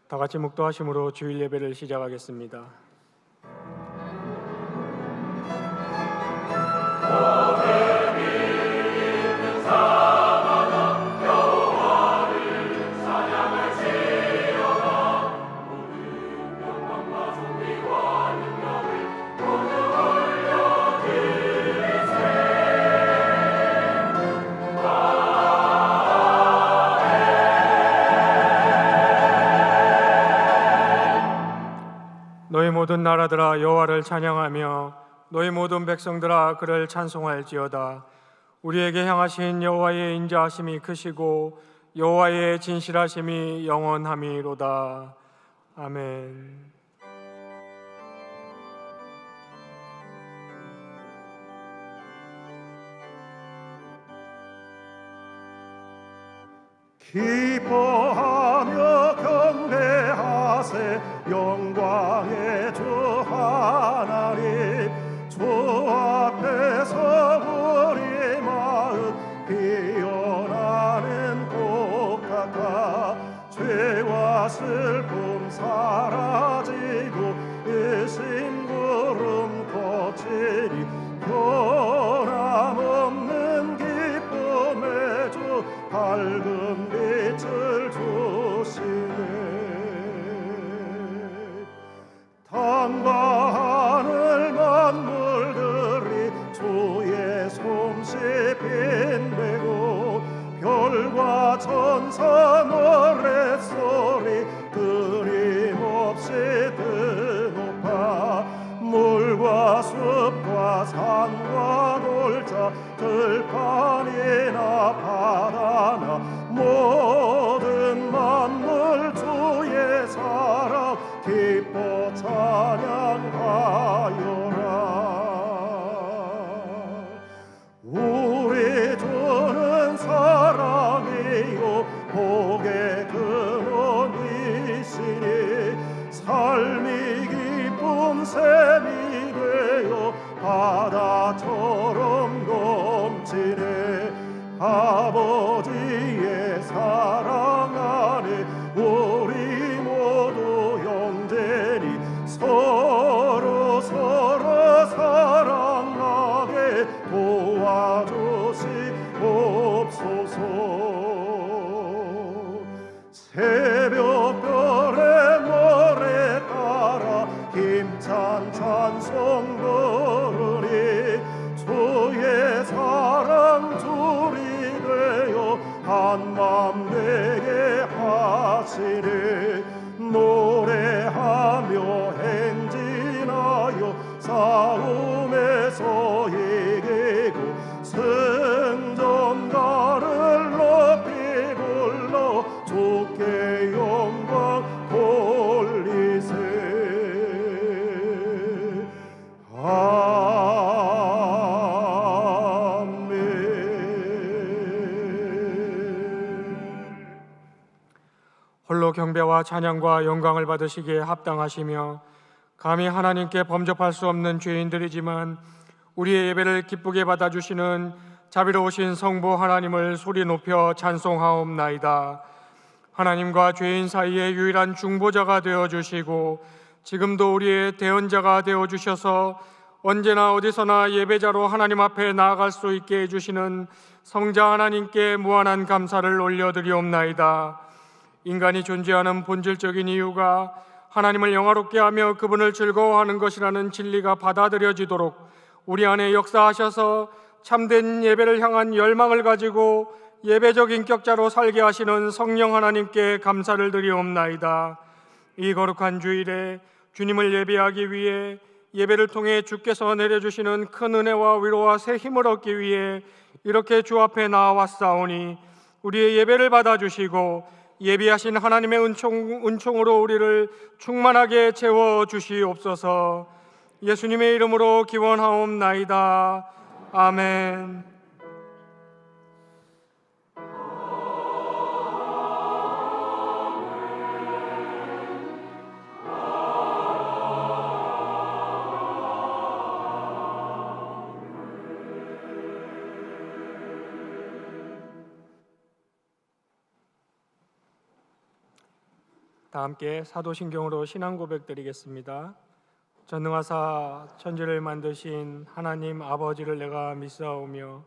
다 같이 묵도하심으로 주일 예배를 시작하겠습니다. 너희 모든 나라들아 여호와를 찬양하며 너희 모든 백성들아 그를 찬송할지어다. 우리에게 향하신 여호와의 인자하심이 크시고 여호와의 진실하심이 영원함이로다. 아멘. 기뻐하며 경배하세 영광의 주 하나님. 주 앞에서 우리 마음 피어나는 꽃 같아 죄와 슬픔 사라지고 의심구름 거치리 변함없는 기쁨의 주 밝은 빛을 주시네. 땅과 하늘 만물들이 주의 솜씨 빛내고 별과 천사 노랫소리 끊임없이 드높아 물과 숲과 산과 돌자 들판이나 바다나 모든 만물 주의 사랑 기뻐 찬양하여라. 우리 주는 사랑이요 복의 근원이시니 삶이 기쁨 샘이 되어 바다처럼 넘치네. 아버지의 사랑 안에 우리 모두 형제니 서로 사랑하게 도와주시옵소서. 새벽별의 노래 따라 힘찬 찬송 부르니 주의 사랑 줄이 되어 한맘 되게 하시네. 노래하며 행진하여 싸움에서 이기고 승전가를 높이 불러 주께 영광 돌리세. 홀로 경배와 찬양과 영광을 받으시기에 합당하시며 감히 하나님께 범접할 수 없는 죄인들이지만 우리의 예배를 기쁘게 받아주시는 자비로우신 성부 하나님을 소리 높여 찬송하옵나이다. 하나님과 죄인 사이의 유일한 중보자가 되어주시고 지금도 우리의 대언자가 되어주셔서 언제나 어디서나 예배자로 하나님 앞에 나아갈 수 있게 해주시는 성자 하나님께 무한한 감사를 올려드리옵나이다. 인간이 존재하는 본질적인 이유가 하나님을 영화롭게 하며 그분을 즐거워하는 것이라는 진리가 받아들여지도록 우리 안에 역사하셔서 참된 예배를 향한 열망을 가지고 예배적 인격자로 살게 하시는 성령 하나님께 감사를 드리옵나이다. 이 거룩한 주일에 주님을 예배하기 위해 예배를 통해 주께서 내려주시는 큰 은혜와 위로와 새 힘을 얻기 위해 이렇게 주 앞에 나와왔사오니 우리의 예배를 받아주시고 예비하신 하나님의 은총으로 우리를 충만하게 채워주시옵소서. 예수님의 이름으로 기원하옵나이다. 아멘. 다 함께 사도신경으로 신앙 고백 드리겠습니다. 전능하사 천지를 만드신 하나님 아버지를 내가 믿사오며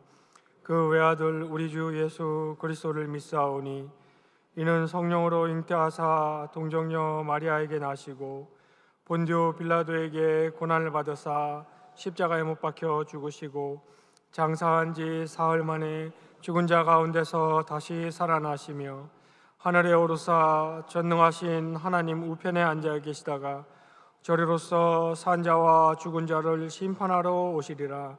그 외아들 우리 주 예수 그리스도를 믿사오니 이는 성령으로 잉태하사 동정녀 마리아에게 나시고 본디오 빌라도에게 고난을 받으사 십자가에 못 박혀 죽으시고 장사한 지 사흘 만에 죽은 자 가운데서 다시 살아나시며 하늘에 오르사 전능하신 하나님 우편에 앉아 계시다가 저리로서 산자와 죽은 자를 심판하러 오시리라.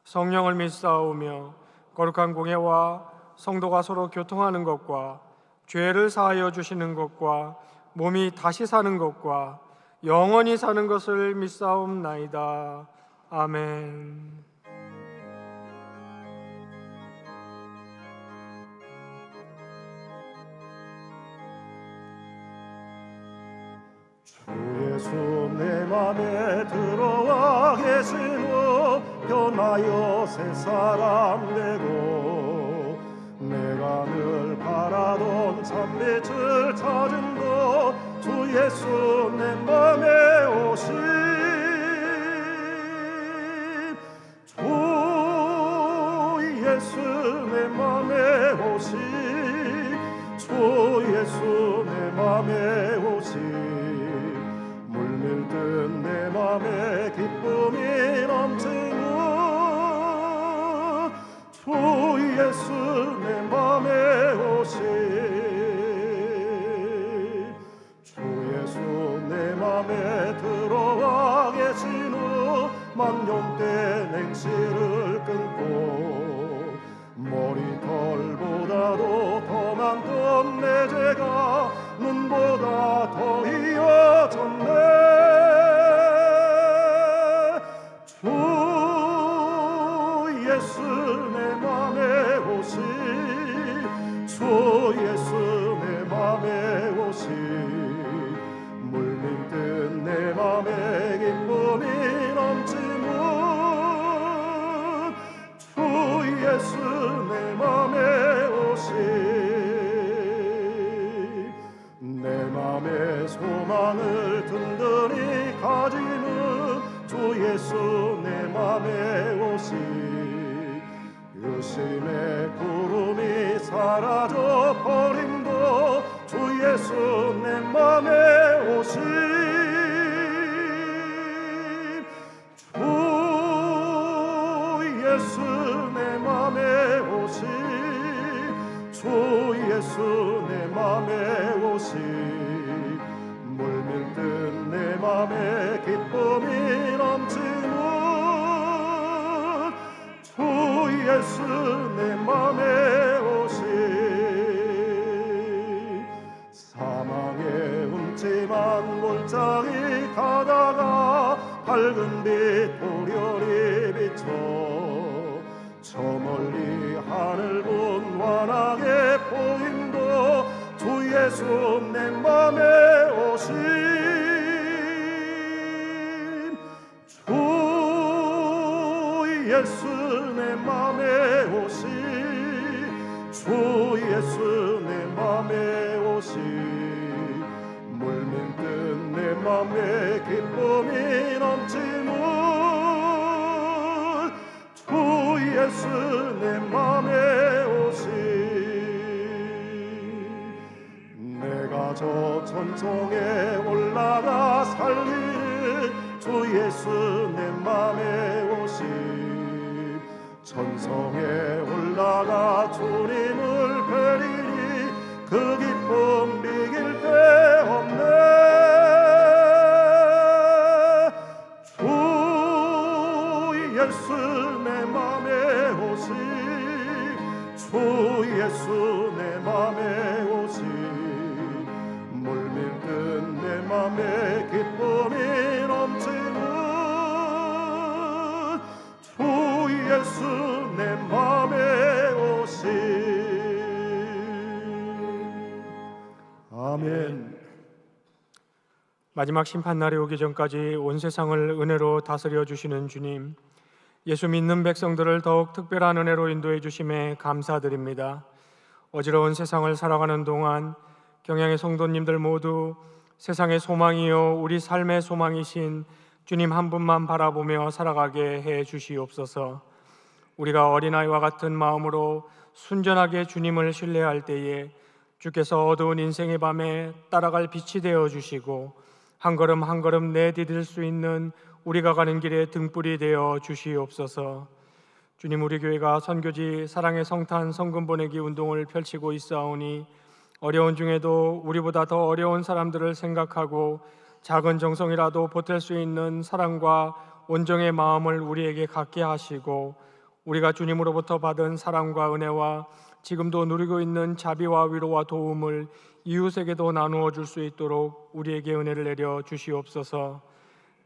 성령을 믿사오며 거룩한 공예와 성도가 서로 교통하는 것과 죄를 사하여 주시는 것과 몸이 다시 사는 것과 영원히 사는 것을 믿사옵나이다. 아멘. 주 예수 내 맘에 들어와 계시고 변하여 새 사람 되고 내가 늘 바라던 참빛을 찾은 것 주 예수 내 맘에 오신 주 예수 내 맘에 오신 주 예수 내 맘에 오신 물밀듯 내 맘에 기쁨이 넘치는 주 예수 내 맘에 오신 주 예수 내 맘에 들어와 계신 후 만년대 냉실을 끊고 머리털보다도 더 많던 내 죄가 눈보다 더 이어졌네. 주 예수 내 맘에 오시 주 예수 내 맘에 오시 물밀듯 내 맘에 기쁨이 넘치는 주 예수 내 맘에 오시 내 맘의 소망을 든든히 가지는 주 예수 내 맘에 오시 유심의 구름이 사라져 버림도 주 예수 내 맘에 오시 주 예수 내 맘에 오시 주 예수 내 맘에 오시 물밀듯 내 맘에 기쁨이 넘치는 주 예수 내 맘에 오시 사망의 음침한 골짜기 가다가 밝은 빛 보련히 비춰 저 멀리 하늘 문환하게 보임도 주 예수 내 맘에 오신 주 예수 내 맘에 오신 주 예수 내 맘에 오신 물밀듯 내 맘에 기쁨이 넘치는 주 예수 내 맘에 오시 내가 저 천성에 올라가 살리는 주 예수 내 맘에 오시 천성에 올라가 주님을 뵈리니 그 기쁨 비길 데 없네. 주 예수 내 맘에 오시 주 예수 내 맘에 오시 물밀듯 내 맘에 기쁨이 넘치는 주 예수 내 맘에 오시 아멘. 마지막 심판날이 오기 전까지 온 세상을 은혜로 다스려 주시는 주님, 예수 믿는 백성들을 더욱 특별한 은혜로 인도해 주심에 감사드립니다. 어지러운 세상을 살아가는 동안 경양의 성도님들 모두 세상의 소망이요 우리 삶의 소망이신 주님 한 분만 바라보며 살아가게 해 주시옵소서. 우리가 어린아이와 같은 마음으로 순전하게 주님을 신뢰할 때에 주께서 어두운 인생의 밤에 따라갈 빛이 되어 주시고 한 걸음 한 걸음 내디딜 수 있는 우리가 가는 길에 등불이 되어 주시옵소서. 주님, 우리 교회가 선교지 사랑의 성탄 성금 보내기 운동을 펼치고 있사오니 어려운 중에도 우리보다 더 어려운 사람들을 생각하고 작은 정성이라도 보탤 수 있는 사랑과 온정의 마음을 우리에게 갖게 하시고 우리가 주님으로부터 받은 사랑과 은혜와 지금도 누리고 있는 자비와 위로와 도움을 이웃에게도 나누어 줄 수 있도록 우리에게 은혜를 내려 주시옵소서.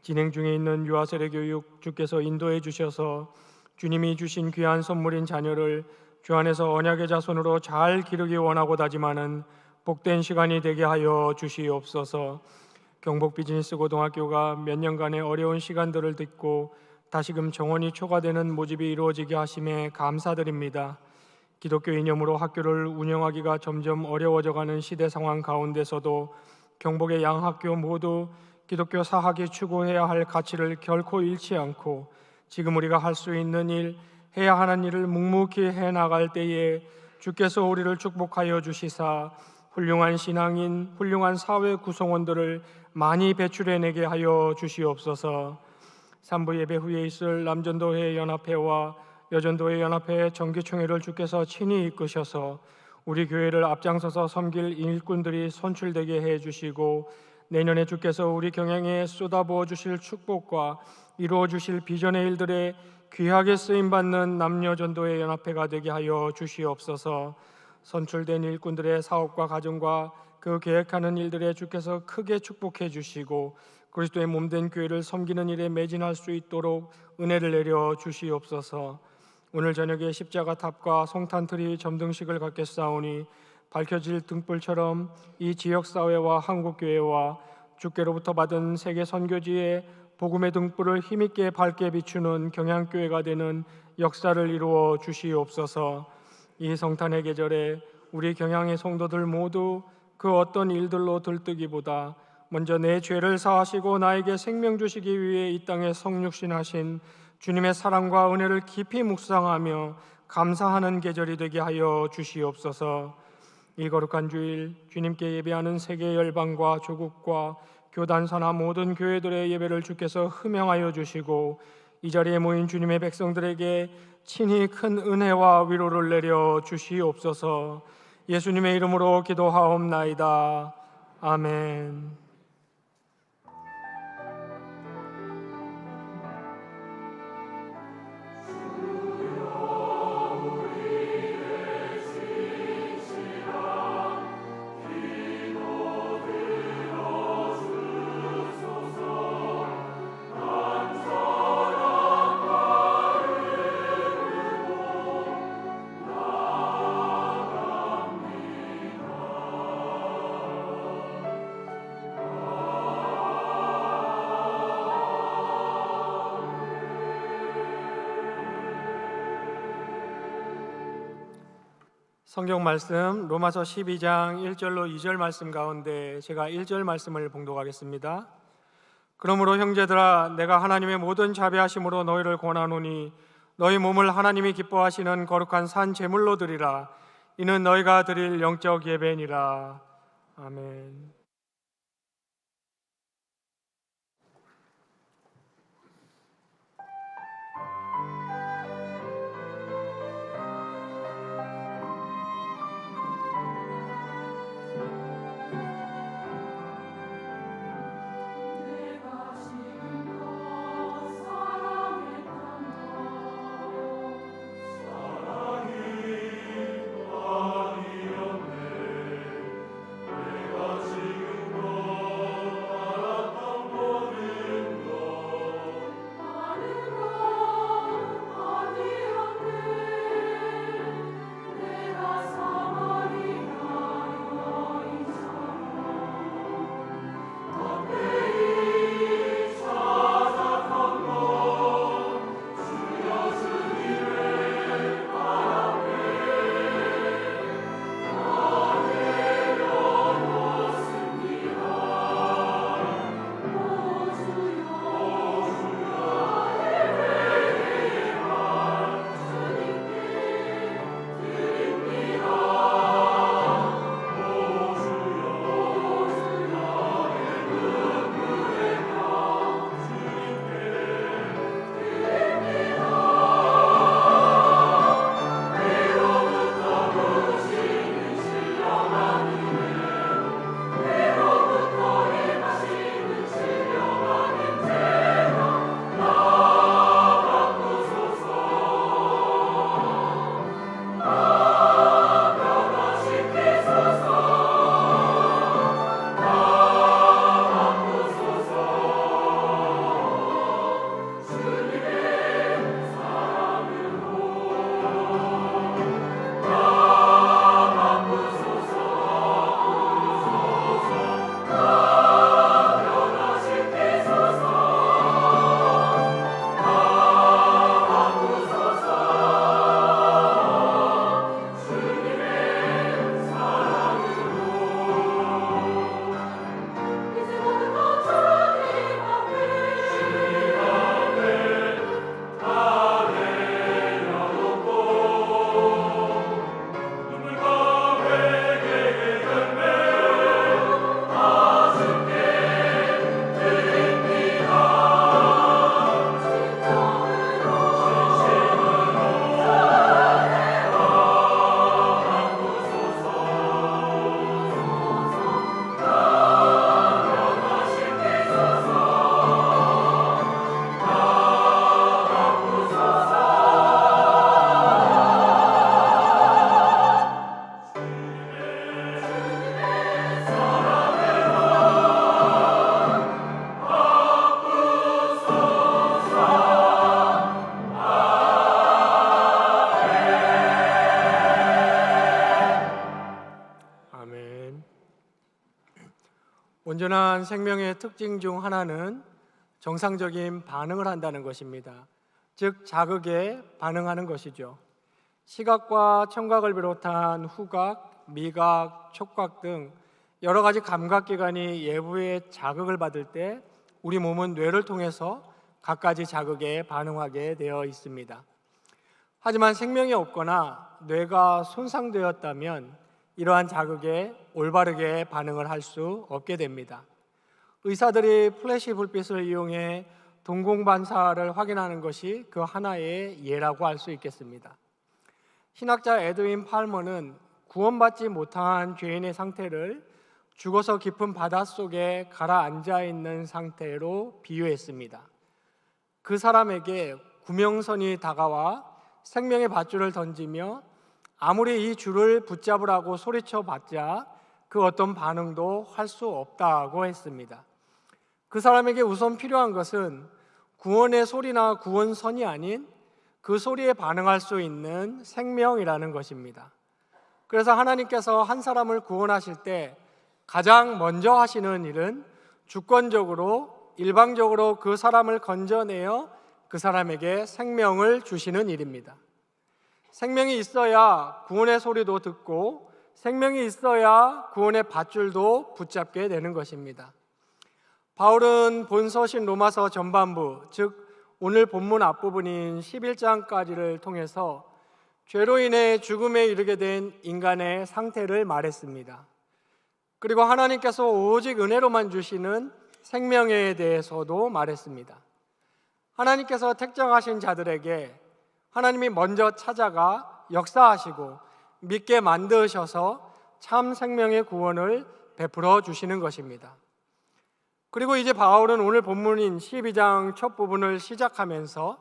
진행 중에 있는 유아세례 교육 주께서 인도해 주셔서 주님이 주신 귀한 선물인 자녀를 주 안에서 언약의 자손으로 잘 기르기 원하고 다짐하는 복된 시간이 되게 하여 주시옵소서. 경복 비즈니스 고등학교가 몇 년간의 어려운 시간들을 딛고 다시금 정원이 초과되는 모집이 이루어지게 하심에 감사드립니다. 기독교 이념으로 학교를 운영하기가 점점 어려워져가는 시대 상황 가운데서도 경복의 양학교 모두 기독교 사학이 추구해야 할 가치를 결코 잃지 않고 지금 우리가 할 수 있는 일, 해야 하는 일을 묵묵히 해나갈 때에 주께서 우리를 축복하여 주시사 훌륭한 신앙인, 훌륭한 사회 구성원들을 많이 배출해내게 하여 주시옵소서. 3부 예배 후에 있을 남전도회 연합회와 여전도회 연합회 정기총회를 주께서 친히 이끄셔서 우리 교회를 앞장서서 섬길 일꾼들이 선출되게 해주시고 내년에 주께서 우리 경향에 쏟아부어 주실 축복과 이루어 주실 비전의 일들에 귀하게 쓰임받는 남녀전도회 연합회가 되게 하여 주시옵소서. 선출된 일꾼들의 사업과 가정과 그 계획하는 일들에 주께서 크게 축복해 주시고 그리스도의 몸된 교회를 섬기는 일에 매진할 수 있도록 은혜를 내려 주시옵소서. 오늘 저녁에 십자가 탑과 성탄트리 점등식을 갖겠사오니 밝혀질 등불처럼 이 지역사회와 한국교회와 주께로부터 받은 세계 선교지에 복음의 등불을 힘있게 밝게 비추는 경향교회가 되는 역사를 이루어 주시옵소서. 이 성탄의 계절에 우리 경향의 성도들 모두 그 어떤 일들로 들뜨기보다 먼저 내 죄를 사하시고 나에게 생명 주시기 위해 이 땅에 성육신하신 주님의 사랑과 은혜를 깊이 묵상하며 감사하는 계절이 되게 하여 주시옵소서. 이 거룩한 주일 주님께 예배하는 세계 열방과 조국과 교단 산하 모든 교회들의 예배를 주께서 흠양하여 주시고 이 자리에 모인 주님의 백성들에게 친히 큰 은혜와 위로를 내려 주시옵소서. 예수님의 이름으로 기도하옵나이다. 아멘. 성경 말씀 로마서 12장 1절로 2절 말씀 가운데 제가 1절 말씀을 봉독하겠습니다. 그러므로 형제들아 내가 하나님의 모든 자비하심으로 너희를 권하노니 너희 몸을 하나님이 기뻐하시는 거룩한 산 제물로 드리라. 이는 너희가 드릴 영적 예배니라. 아멘. 사랑이 아니었네. 내가 지금 온전한 생명의 특징 중 하나는 정상적인 반응을 한다는 것입니다. 즉 자극에 반응하는 것이죠. 시각과 청각을 비롯한 후각, 미각, 촉각 등 여러 가지 감각기관이 외부의 자극을 받을 때 우리 몸은 뇌를 통해서 갖가지 자극에 반응하게 되어 있습니다. 하지만 생명이 없거나 뇌가 손상되었다면 이러한 자극에 올바르게 반응을 할 수 없게 됩니다. 의사들이 플래시 불빛을 이용해 동공반사를 확인하는 것이 그 하나의 예라고 할 수 있겠습니다. 신학자 에드윈 팔머는 구원받지 못한 죄인의 상태를 죽어서 깊은 바닷속에 가라앉아 있는 상태로 비유했습니다. 그 사람에게 구명선이 다가와 생명의 밧줄을 던지며 아무리 이 줄을 붙잡으라고 소리쳐 봤자 그 어떤 반응도 할 수 없다고 했습니다. 그 사람에게 우선 필요한 것은 구원의 소리나 구원선이 아닌 그 소리에 반응할 수 있는 생명이라는 것입니다. 그래서 하나님께서 한 사람을 구원하실 때 가장 먼저 하시는 일은 주권적으로 일방적으로 그 사람을 건져내어 그 사람에게 생명을 주시는 일입니다. 생명이 있어야 구원의 소리도 듣고 생명이 있어야 구원의 밧줄도 붙잡게 되는 것입니다. 바울은 본서신 로마서 전반부, 즉 오늘 본문 앞부분인 11장까지를 통해서 죄로 인해 죽음에 이르게 된 인간의 상태를 말했습니다. 그리고 하나님께서 오직 은혜로만 주시는 생명에 대해서도 말했습니다. 하나님께서 택정하신 자들에게 하나님이 먼저 찾아가 역사하시고 믿게 만드셔서 참 생명의 구원을 베풀어 주시는 것입니다. 그리고 이제 바울은 오늘 본문인 12장 첫 부분을 시작하면서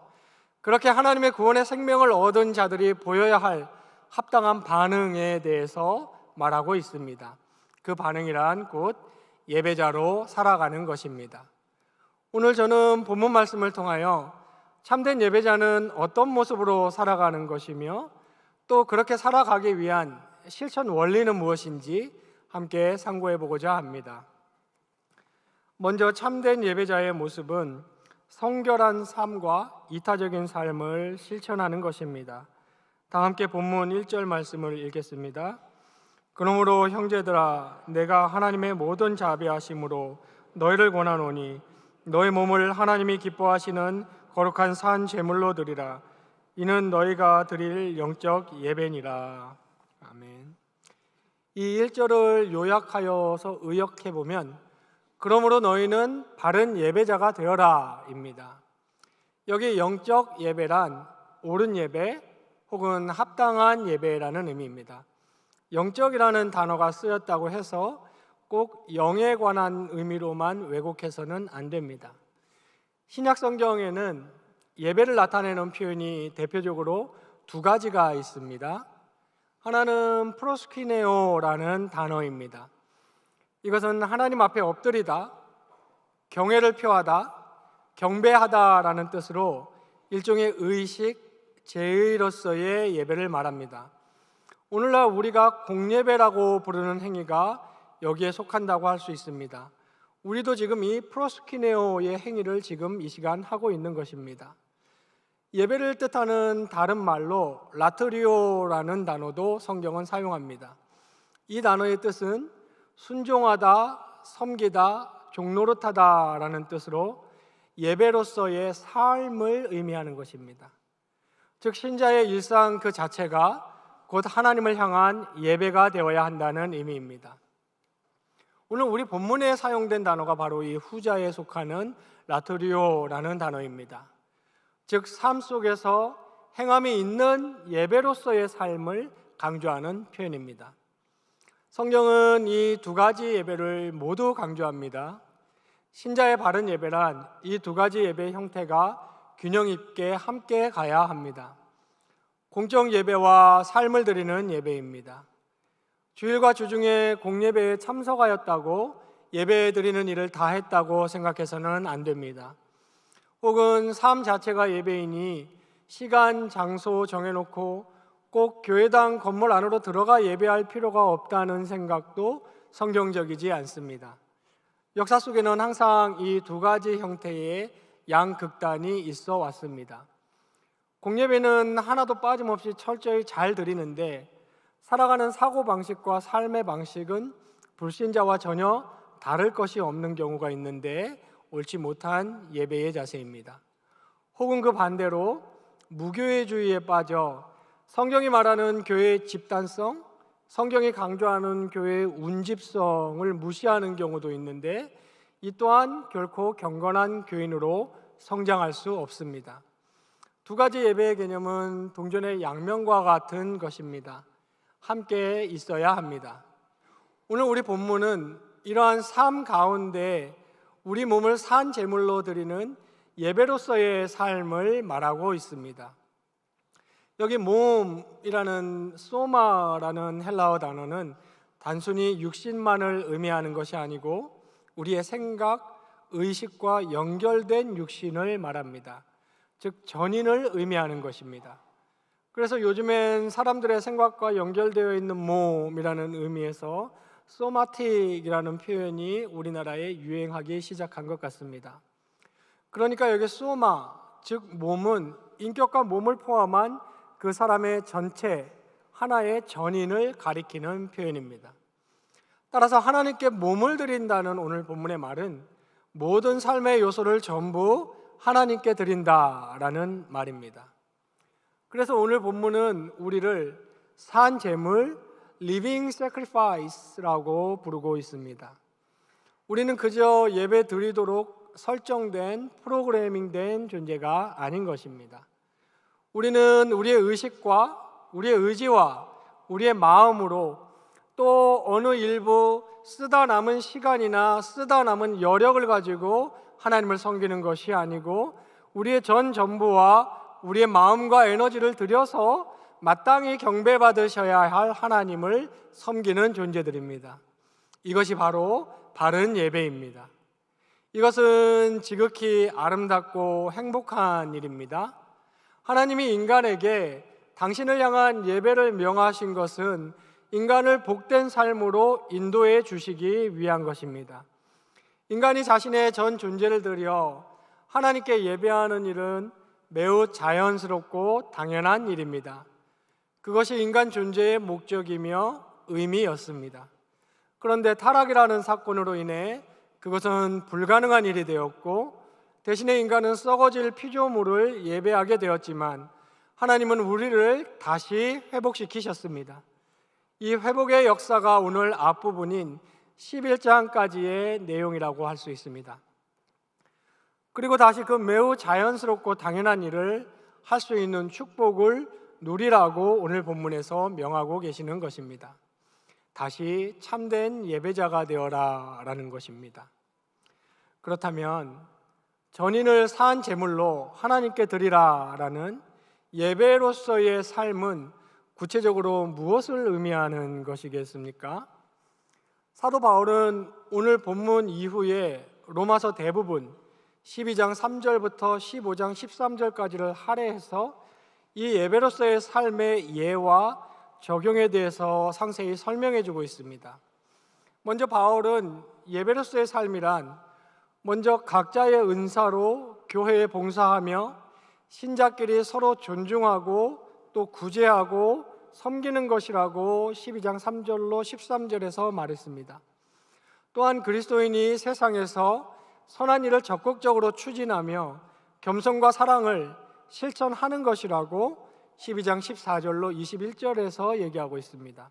그렇게 하나님의 구원의 생명을 얻은 자들이 보여야 할 합당한 반응에 대해서 말하고 있습니다. 그 반응이란 곧 예배자로 살아가는 것입니다. 오늘 저는 본문 말씀을 통하여 참된 예배자는 어떤 모습으로 살아가는 것이며 또 그렇게 살아가기 위한 실천 원리는 무엇인지 함께 상고해 보고자 합니다. 먼저 참된 예배자의 모습은 성결한 삶과 이타적인 삶을 실천하는 것입니다. 다 함께 본문 1절 말씀을 읽겠습니다. 그러므로 형제들아 내가 하나님의 모든 자비하심으로 너희를 권하노니 너희 몸을 하나님이 기뻐하시는 거룩한 산 제물로 드리라. 이는 너희가 드릴 영적 예배니라. 아멘. 이 1절을 요약하여서 의역해 보면 그러므로 너희는 바른 예배자가 되어라 입니다. 여기 영적 예배란 옳은 예배 혹은 합당한 예배라는 의미입니다. 영적이라는 단어가 쓰였다고 해서 꼭 영에 관한 의미로만 왜곡해서는 안 됩니다. 신약 성경에는 예배를 나타내는 표현이 대표적으로 두 가지가 있습니다. 하나는 프로스키네오라는 단어입니다. 이것은 하나님 앞에 엎드리다, 경외를 표하다, 경배하다라는 뜻으로 일종의 의식, 제의로서의 예배를 말합니다. 오늘날 우리가 공예배라고 부르는 행위가 여기에 속한다고 할 수 있습니다. 우리도 지금 이 프로스키네오의 행위를 지금 이 시간 하고 있는 것입니다. 예배를 뜻하는 다른 말로 라트리오라는 단어도 성경은 사용합니다. 이 단어의 뜻은 순종하다, 섬기다, 종노릇하다라는 뜻으로 예배로서의 삶을 의미하는 것입니다. 즉 신자의 일상 그 자체가 곧 하나님을 향한 예배가 되어야 한다는 의미입니다. 오늘 우리 본문에 사용된 단어가 바로 이 후자에 속하는 라트리오라는 단어입니다. 즉 삶 속에서 행함이 있는 예배로서의 삶을 강조하는 표현입니다. 성경은 이 두 가지 예배를 모두 강조합니다. 신자의 바른 예배란 이 두 가지 예배 형태가 균형 있게 함께 가야 합니다. 공적 예배와 삶을 드리는 예배입니다. 주일과 주중에 공예배에 참석하였다고 예배 드리는 일을 다 했다고 생각해서는 안 됩니다. 혹은 삶 자체가 예배이니 시간, 장소 정해놓고 꼭 교회당 건물 안으로 들어가 예배할 필요가 없다는 생각도 성경적이지 않습니다. 역사 속에는 항상 이 두 가지 형태의 양극단이 있어 왔습니다. 공예배는 하나도 빠짐없이 철저히 잘 드리는데 살아가는 사고방식과 삶의 방식은 불신자와 전혀 다를 것이 없는 경우가 있는데 옳지 못한 예배의 자세입니다. 혹은 그 반대로 무교회주의에 빠져 성경이 말하는 교회의 집단성, 성경이 강조하는 교회의 운집성을 무시하는 경우도 있는데 이 또한 결코 경건한 교인으로 성장할 수 없습니다. 두 가지 예배의 개념은 동전의 양면과 같은 것입니다. 함께 있어야 합니다. 오늘 우리 본문은 이러한 삶 가운데 우리 몸을 산 제물로 드리는 예배로서의 삶을 말하고 있습니다. 여기 몸이라는 소마라는 헬라어 단어는 단순히 육신만을 의미하는 것이 아니고 우리의 생각, 의식과 연결된 육신을 말합니다. 즉 전인을 의미하는 것입니다. 그래서 요즘엔 사람들의 생각과 연결되어 있는 몸이라는 의미에서 소마틱이라는 표현이 우리나라에 유행하기 시작한 것 같습니다. 그러니까 여기 소마, 즉 몸은 인격과 몸을 포함한 그 사람의 전체, 하나의 전인을 가리키는 표현입니다. 따라서 하나님께 몸을 드린다는 오늘 본문의 말은 모든 삶의 요소를 전부 하나님께 드린다라는 말입니다. 그래서 오늘 본문은 우리를 산 제물, living sacrifice라고 부르고 있습니다. 우리는 그저 예배 드리도록 설정된 프로그래밍된 존재가 아닌 것입니다. 우리는 우리의 의식과 우리의 의지와 우리의 마음으로 또 어느 일부 쓰다 남은 시간이나 쓰다 남은 여력을 가지고 하나님을 섬기는 것이 아니고 우리의 전 전부와 우리의 마음과 에너지를 들여서 마땅히 경배받으셔야 할 하나님을 섬기는 존재들입니다. 이것이 바로 바른 예배입니다. 이것은 지극히 아름답고 행복한 일입니다. 하나님이 인간에게 당신을 향한 예배를 명하신 것은 인간을 복된 삶으로 인도해 주시기 위한 것입니다. 인간이 자신의 전 존재를 들여 하나님께 예배하는 일은 매우 자연스럽고 당연한 일입니다. 그것이 인간 존재의 목적이며 의미였습니다. 그런데 타락이라는 사건으로 인해 그것은 불가능한 일이 되었고 대신에 인간은 썩어질 피조물을 예배하게 되었지만 하나님은 우리를 다시 회복시키셨습니다. 이 회복의 역사가 오늘 앞부분인 11장까지의 내용이라고 할 수 있습니다. 그리고 다시 그 매우 자연스럽고 당연한 일을 할 수 있는 축복을 누리라고 오늘 본문에서 명하고 계시는 것입니다. 다시 참된 예배자가 되어라 라는 것입니다. 그렇다면 전인을 산 제물로 하나님께 드리라 라는 예배로서의 삶은 구체적으로 무엇을 의미하는 것이겠습니까? 사도 바울은 오늘 본문 이후에 로마서 대부분 12장 3절부터 15장 13절까지를 할애해서 이 예배로서의 삶의 예와 적용에 대해서 상세히 설명해 주고 있습니다. 먼저 바울은 예배로서의 삶이란 먼저 각자의 은사로 교회에 봉사하며 신자끼리 서로 존중하고 또 구제하고 섬기는 것이라고 12장 3절로 13절에서 말했습니다. 또한 그리스도인이 세상에서 선한 일을 적극적으로 추진하며 겸손과 사랑을 실천하는 것이라고 12장 14절로 21절에서 얘기하고 있습니다.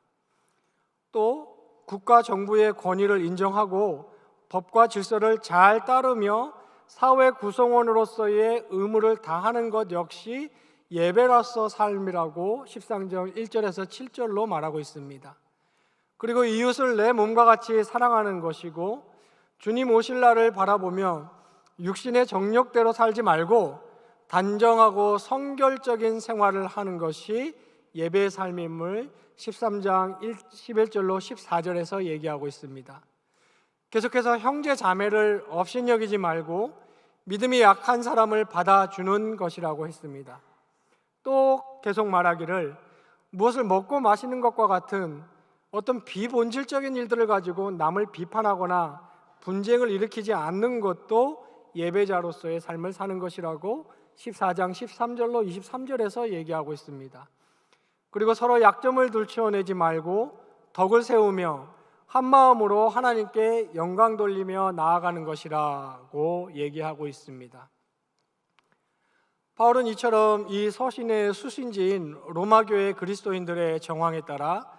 또 국가 정부의 권위를 인정하고 법과 질서를 잘 따르며 사회 구성원으로서의 의무를 다하는 것 역시 예배로서 삶이라고 13장 1절에서 7절로 말하고 있습니다. 그리고 이웃을 내 몸과 같이 사랑하는 것이고 주님 오실 날을 바라보며 육신의 정욕대로 살지 말고 단정하고 성결적인 생활을 하는 것이 예배의 삶임을 13장 11절로 14절에서 얘기하고 있습니다. 계속해서 형제 자매를 업신여기지 말고 믿음이 약한 사람을 받아주는 것이라고 했습니다. 또 계속 말하기를 무엇을 먹고 마시는 것과 같은 어떤 비본질적인 일들을 가지고 남을 비판하거나 분쟁을 일으키지 않는 것도 예배자로서의 삶을 사는 것이라고 14장 13절로 23절에서 얘기하고 있습니다. 그리고 서로 약점을 들추어내지 말고 덕을 세우며 한 마음으로 하나님께 영광 돌리며 나아가는 것이라고 얘기하고 있습니다. 바울은 이처럼 이 서신의 수신지인 로마교회 그리스도인들의 정황에 따라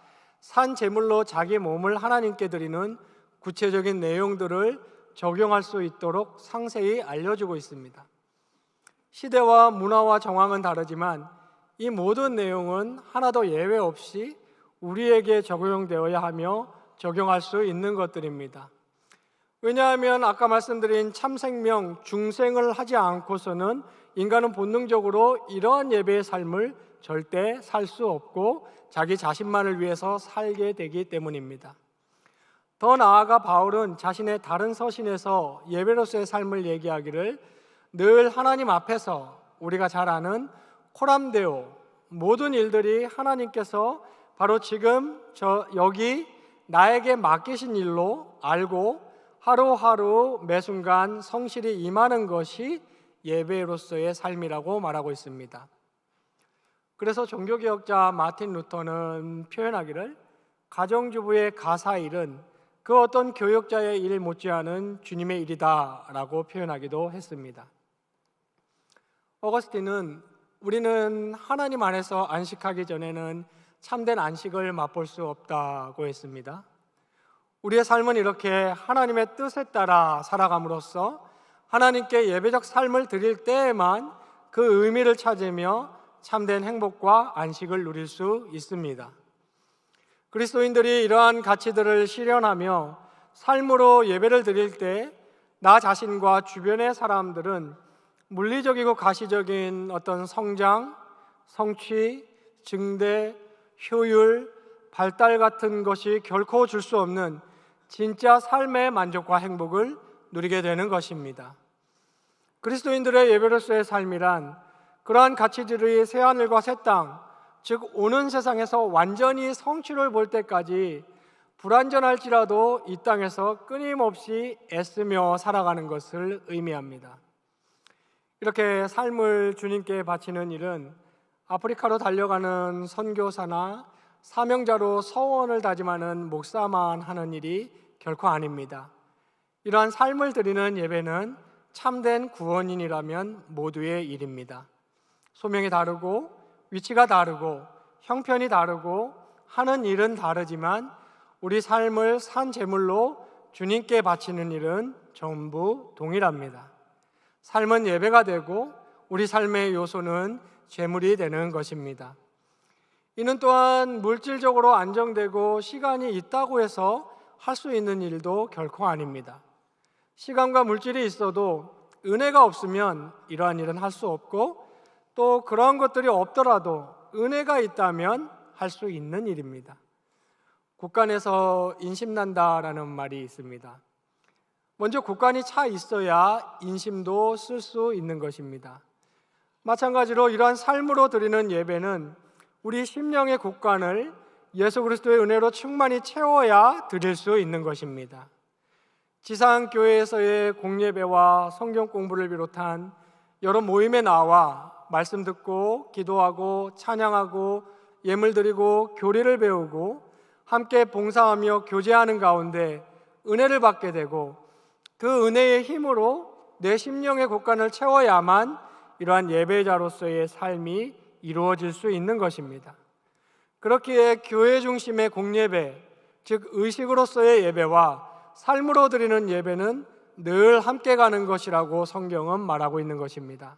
산 제물로 자기 몸을 하나님께 드리는 구체적인 내용들을 적용할 수 있도록 상세히 알려주고 있습니다. 시대와 문화와 정황은 다르지만 이 모든 내용은 하나도 예외 없이 우리에게 적용되어야 하며 적용할 수 있는 것들입니다. 왜냐하면 아까 말씀드린 참생명, 중생을 하지 않고서는 인간은 본능적으로 이러한 예배의 삶을 절대 살 수 없고 자기 자신만을 위해서 살게 되기 때문입니다. 더 나아가 바울은 자신의 다른 서신에서 예배로서의 삶을 얘기하기를 늘 하나님 앞에서 우리가 잘 아는 코람데오, 모든 일들이 하나님께서 바로 지금 여기 나에게 맡기신 일로 알고 하루하루 매 순간 성실히 임하는 것이 예배로서의 삶이라고 말하고 있습니다. 그래서 종교개혁자 마틴 루터는 표현하기를 가정주부의 가사일은 그 어떤 교역자의 일 못지않은 주님의 일이다 라고 표현하기도 했습니다. 어거스틴은 우리는 하나님 안에서 안식하기 전에는 참된 안식을 맛볼 수 없다고 했습니다. 우리의 삶은 이렇게 하나님의 뜻에 따라 살아감으로써 하나님께 예배적 삶을 드릴 때에만 그 의미를 찾으며 참된 행복과 안식을 누릴 수 있습니다. 그리스도인들이 이러한 가치들을 실현하며 삶으로 예배를 드릴 때 나 자신과 주변의 사람들은 물리적이고 가시적인 어떤 성장, 성취, 증대, 효율, 발달 같은 것이 결코 줄 수 없는 진짜 삶의 만족과 행복을 누리게 되는 것입니다. 그리스도인들의 예배로서의 삶이란 그러한 가치들이 새하늘과 새 땅, 즉 오는 세상에서 완전히 성취를 볼 때까지 불완전할지라도 이 땅에서 끊임없이 애쓰며 살아가는 것을 의미합니다. 이렇게 삶을 주님께 바치는 일은 아프리카로 달려가는 선교사나 사명자로 서원을 다짐하는 목사만 하는 일이 결코 아닙니다. 이러한 삶을 드리는 예배는 참된 구원인이라면 모두의 일입니다. 소명이 다르고 위치가 다르고 형편이 다르고 하는 일은 다르지만 우리 삶을 산 제물로 주님께 바치는 일은 전부 동일합니다. 삶은 예배가 되고 우리 삶의 요소는 제물이 되는 것입니다. 이는 또한 물질적으로 안정되고 시간이 있다고 해서 할 수 있는 일도 결코 아닙니다. 시간과 물질이 있어도 은혜가 없으면 이러한 일은 할 수 없고 또 그러한 것들이 없더라도 은혜가 있다면 할 수 있는 일입니다. 국간에서 인심난다라는 말이 있습니다. 먼저 국간이 차 있어야 인심도 쓸 수 있는 것입니다. 마찬가지로 이러한 삶으로 드리는 예배는 우리 심령의 국간을 예수 그리스도의 은혜로 충만히 채워야 드릴 수 있는 것입니다. 지상교회에서의 공예배와 성경 공부를 비롯한 여러 모임에 나와 말씀 듣고 기도하고 찬양하고 예물 드리고 교리를 배우고 함께 봉사하며 교제하는 가운데 은혜를 받게 되고 그 은혜의 힘으로 내 심령의 곳간을 채워야만 이러한 예배자로서의 삶이 이루어질 수 있는 것입니다. 그렇기에 교회 중심의 공예배, 즉 의식으로서의 예배와 삶으로 드리는 예배는 늘 함께 가는 것이라고 성경은 말하고 있는 것입니다.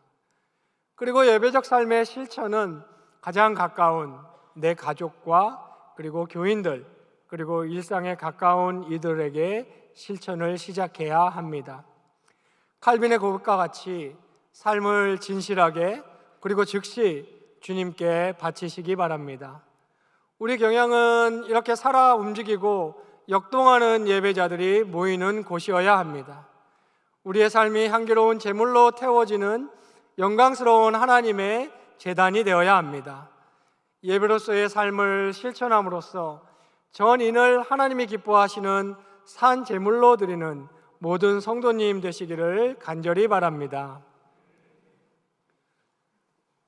그리고 예배적 삶의 실천은 가장 가까운 내 가족과 그리고 교인들, 그리고 일상에 가까운 이들에게 실천을 시작해야 합니다. 칼빈의 고백과 같이 삶을 진실하게 그리고 즉시 주님께 바치시기 바랍니다. 우리 경향은 이렇게 살아 움직이고 역동하는 예배자들이 모이는 곳이어야 합니다. 우리의 삶이 향기로운 제물로 태워지는 영광스러운 하나님의 제단이 되어야 합니다. 예배로서의 삶을 실천함으로써 전인을 하나님이 기뻐하시는 산 제물로 드리는 모든 성도님 되시기를 간절히 바랍니다.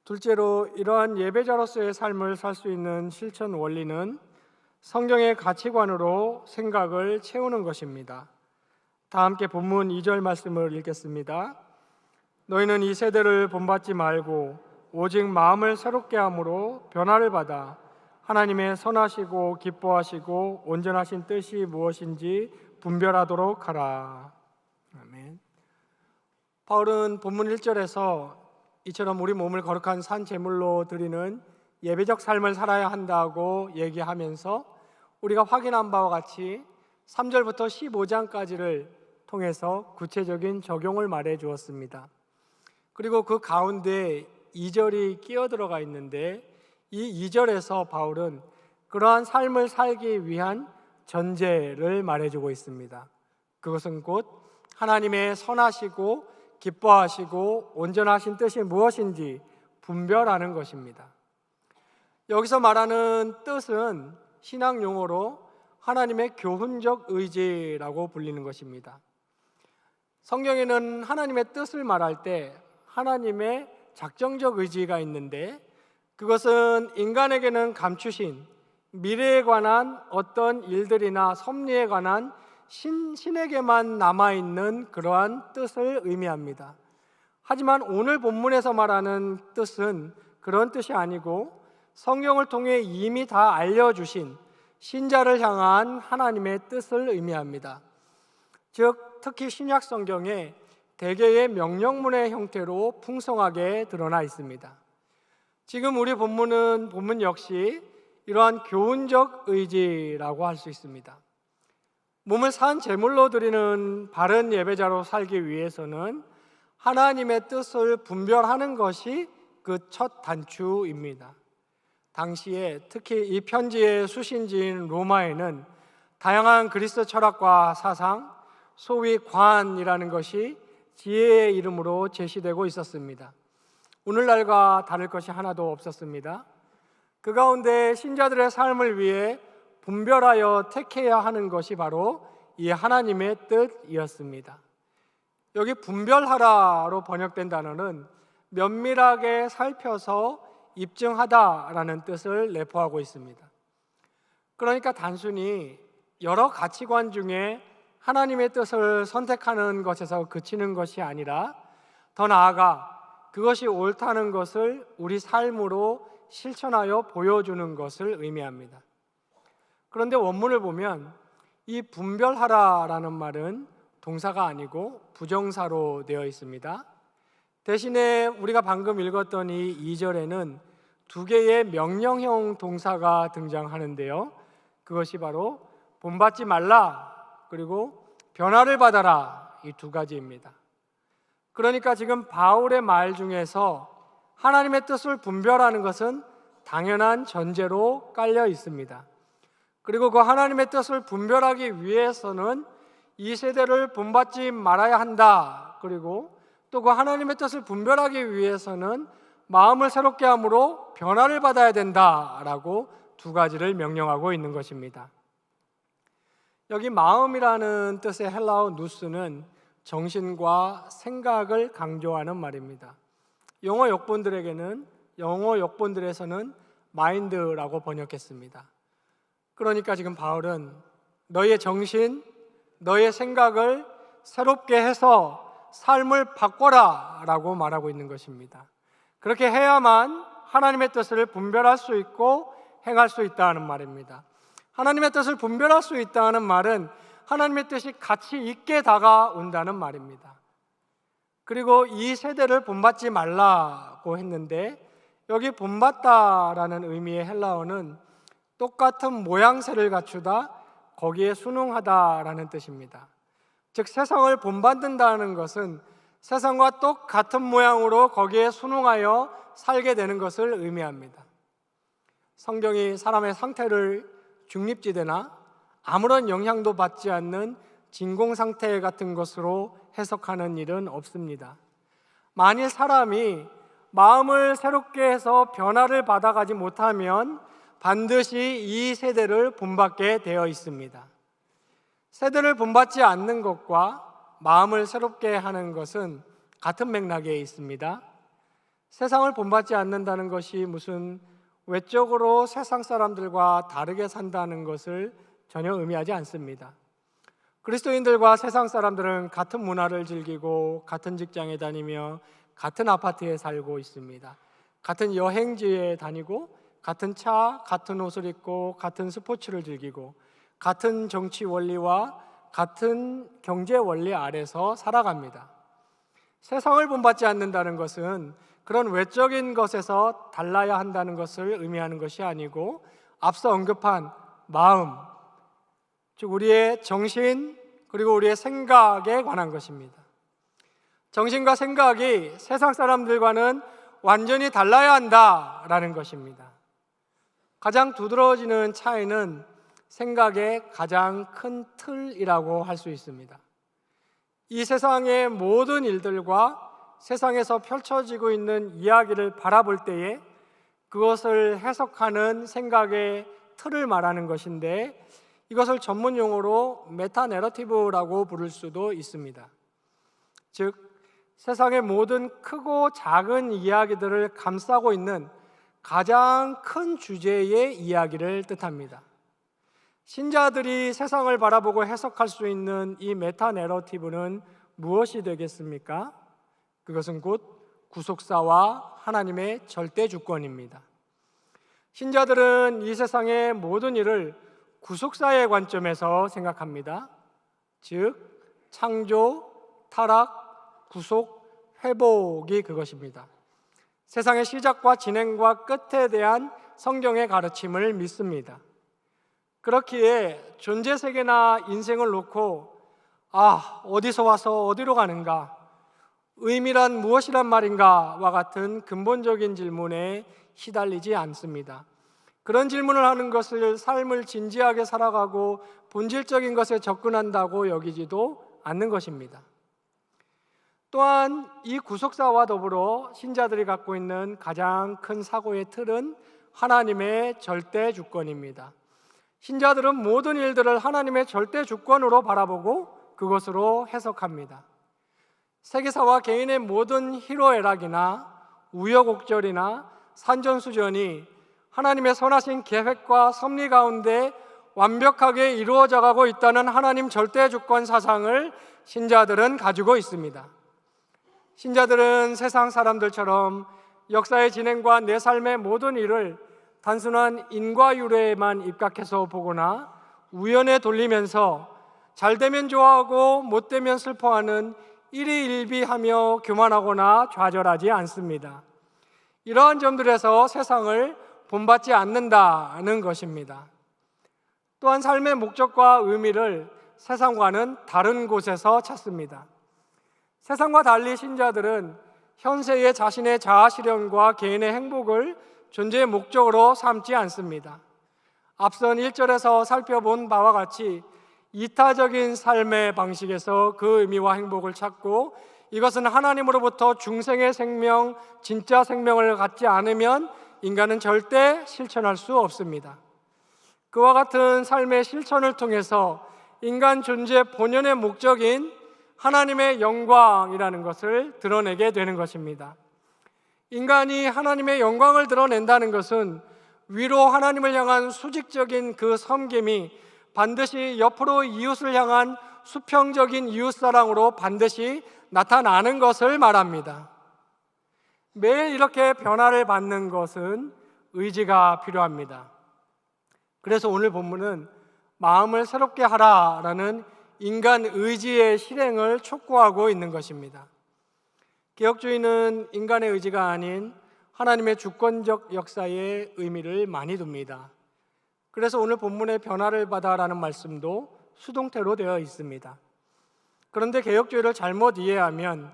둘째로, 이러한 예배자로서의 삶을 살 수 있는 실천 원리는 성경의 가치관으로 생각을 채우는 것입니다. 다 함께 본문 2절 말씀을 읽겠습니다. 너희는 이 세대를 본받지 말고 오직 마음을 새롭게 함으로 변화를 받아 하나님의 선하시고 기뻐하시고 온전하신 뜻이 무엇인지 분별하도록 하라. 아멘. 바울은 본문 1절에서 이처럼 우리 몸을 거룩한 산 제물로 드리는 예배적 삶을 살아야 한다고 얘기하면서 우리가 확인한 바와 같이 3절부터 15장까지를 통해서 구체적인 적용을 말해 주었습니다. 그리고 그 가운데 2절이 끼어 들어가 있는데, 이 2절에서 바울은 그러한 삶을 살기 위한 전제를 말해주고 있습니다. 그것은 곧 하나님의 선하시고 기뻐하시고 온전하신 뜻이 무엇인지 분별하는 것입니다. 여기서 말하는 뜻은 신학 용어로 하나님의 교훈적 의지라고 불리는 것입니다. 성경에는 하나님의 뜻을 말할 때 하나님의 작정적 의지가 있는데, 그것은 인간에게는 감추신 미래에 관한 어떤 일들이나 섭리에 관한 신에게만 남아있는 그러한 뜻을 의미합니다. 하지만 오늘 본문에서 말하는 뜻은 그런 뜻이 아니고 성경을 통해 이미 다 알려주신 신자를 향한 하나님의 뜻을 의미합니다. 즉, 특히 신약 성경에 대개의 명령문의 형태로 풍성하게 드러나 있습니다. 지금 우리 본문 역시 이러한 교훈적 의지라고 할 수 있습니다. 몸을 산 제물로 드리는 바른 예배자로 살기 위해서는 하나님의 뜻을 분별하는 것이 그 첫 단추입니다. 당시에 특히 이 편지의 수신지인 로마에는 다양한 그리스 철학과 사상, 소위 관이라는 것이 지혜의 이름으로 제시되고 있었습니다. 오늘날과 다를 것이 하나도 없었습니다. 그 가운데 신자들의 삶을 위해 분별하여 택해야 하는 것이 바로 이 하나님의 뜻이었습니다. 여기 분별하라로 번역된 단어는 면밀하게 살펴서 입증하다라는 뜻을 내포하고 있습니다. 그러니까 단순히 여러 가치관 중에 하나님의 뜻을 선택하는 것에서 그치는 것이 아니라 더 나아가 그것이 옳다는 것을 우리 삶으로 실천하여 보여주는 것을 의미합니다. 그런데 원문을 보면 이 분별하라라는 말은 동사가 아니고 부정사로 되어 있습니다. 대신에 우리가 방금 읽었던 이 2절에는 두 개의 명령형 동사가 등장하는데요. 그것이 바로 본받지 말라 그리고 변화를 받아라, 이 두 가지입니다. 그러니까 지금 바울의 말 중에서 하나님의 뜻을 분별하는 것은 당연한 전제로 깔려 있습니다. 그리고 그 하나님의 뜻을 분별하기 위해서는 이 세대를 본받지 말아야 한다. 그리고 또 그 하나님의 뜻을 분별하기 위해서는 마음을 새롭게 함으로 변화를 받아야 된다라고 두 가지를 명령하고 있는 것입니다. 여기 마음이라는 뜻의 헬라어 누스는 정신과 생각을 강조하는 말입니다. 영어 역본들에서는 마인드라고 번역했습니다. 그러니까 지금 바울은 너의 정신, 너의 생각을 새롭게 해서 삶을 바꿔라 라고 말하고 있는 것입니다. 그렇게 해야만 하나님의 뜻을 분별할 수 있고 행할 수 있다는 말입니다. 하나님의 뜻을 분별할 수 있다는 말은 하나님의 뜻이 가치 있게 다가온다는 말입니다. 그리고 이 세대를 본받지 말라고 했는데, 여기 본받다라는 의미의 헬라어는 똑같은 모양새를 갖추다, 거기에 순응하다라는 뜻입니다. 즉 세상을 본받는다는 것은 세상과 똑같은 모양으로 거기에 순응하여 살게 되는 것을 의미합니다. 성경이 사람의 상태를 중립지대나 아무런 영향도 받지 않는 진공상태 같은 것으로 해석하는 일은 없습니다. 만일 사람이 마음을 새롭게 해서 변화를 받아가지 못하면 반드시 이 세대를 본받게 되어 있습니다. 세대를 본받지 않는 것과 마음을 새롭게 하는 것은 같은 맥락에 있습니다. 세상을 본받지 않는다는 것이 무슨 외적으로 세상 사람들과 다르게 산다는 것을 전혀 의미하지 않습니다. 그리스도인들과 세상 사람들은 같은 문화를 즐기고 같은 직장에 다니며 같은 아파트에 살고 있습니다. 같은 여행지에 다니고 같은 차, 같은 옷을 입고 같은 스포츠를 즐기고 같은 정치 원리와 같은 경제 원리 아래서 살아갑니다. 세상을 본받지 않는다는 것은 그런 외적인 것에서 달라야 한다는 것을 의미하는 것이 아니고 앞서 언급한 마음, 즉 우리의 정신 그리고 우리의 생각에 관한 것입니다. 정신과 생각이 세상 사람들과는 완전히 달라야 한다라는 것입니다. 가장 두드러지는 차이는 생각의 가장 큰 틀이라고 할 수 있습니다. 이 세상의 모든 일들과 세상에서 펼쳐지고 있는 이야기를 바라볼 때에 그것을 해석하는 생각의 틀을 말하는 것인데 이것을 전문 용어로 메타 내러티브라고 부를 수도 있습니다. 즉 세상의 모든 크고 작은 이야기들을 감싸고 있는 가장 큰 주제의 이야기를 뜻합니다. 신자들이 세상을 바라보고 해석할 수 있는 이 메타 내러티브는 무엇이 되겠습니까? 그것은 곧 구속사와 하나님의 절대 주권입니다. 신자들은 이 세상의 모든 일을 구속사의 관점에서 생각합니다. 즉 창조, 타락, 구속, 회복이 그것입니다. 세상의 시작과 진행과 끝에 대한 성경의 가르침을 믿습니다. 그렇기에 존재 세계나 인생을 놓고 어디서 와서 어디로 가는가? 의미란 무엇이란 말인가?와 같은 근본적인 질문에 시달리지 않습니다. 그런 질문을 하는 것을 삶을 진지하게 살아가고 본질적인 것에 접근한다고 여기지도 않는 것입니다. 또한 이 구속사와 더불어 신자들이 갖고 있는 가장 큰 사고의 틀은 하나님의 절대 주권입니다. 신자들은 모든 일들을 하나님의 절대 주권으로 바라보고 그것으로 해석합니다. 세계사와 개인의 모든 희로애락이나 우여곡절이나 산전수전이 하나님의 선하신 계획과 섭리 가운데 완벽하게 이루어져 가고 있다는 하나님 절대 주권 사상을 신자들은 가지고 있습니다. 신자들은 세상 사람들처럼 역사의 진행과 내 삶의 모든 일을 단순한 인과율에만 입각해서 보거나 우연에 돌리면서 잘되면 좋아하고 못되면 슬퍼하는 일희일비하며 교만하거나 좌절하지 않습니다. 이러한 점들에서 세상을 본받지 않는다는 것입니다. 또한 삶의 목적과 의미를 세상과는 다른 곳에서 찾습니다. 세상과 달리 신자들은 현세의 자신의 자아실현과 개인의 행복을 존재의 목적으로 삼지 않습니다. 앞선 1절에서 살펴본 바와 같이 이타적인 삶의 방식에서 그 의미와 행복을 찾고 이것은 하나님으로부터 중생의 생명, 진짜 생명을 갖지 않으면 인간은 절대 실천할 수 없습니다. 그와 같은 삶의 실천을 통해서 인간 존재 본연의 목적인 하나님의 영광이라는 것을 드러내게 되는 것입니다. 인간이 하나님의 영광을 드러낸다는 것은 위로 하나님을 향한 수직적인 그 섬김이 반드시 옆으로 이웃을 향한 수평적인 이웃사랑으로 반드시 나타나는 것을 말합니다. 매일 이렇게 변화를 받는 것은 의지가 필요합니다. 그래서 오늘 본문은 마음을 새롭게 하라라는 인간 의지의 실행을 촉구하고 있는 것입니다. 개혁주의는 인간의 의지가 아닌 하나님의 주권적 역사의 의미를 많이 둡니다. 그래서 오늘 본문의 변화를 받아라는 말씀도 수동태로 되어 있습니다. 그런데 개혁주의를 잘못 이해하면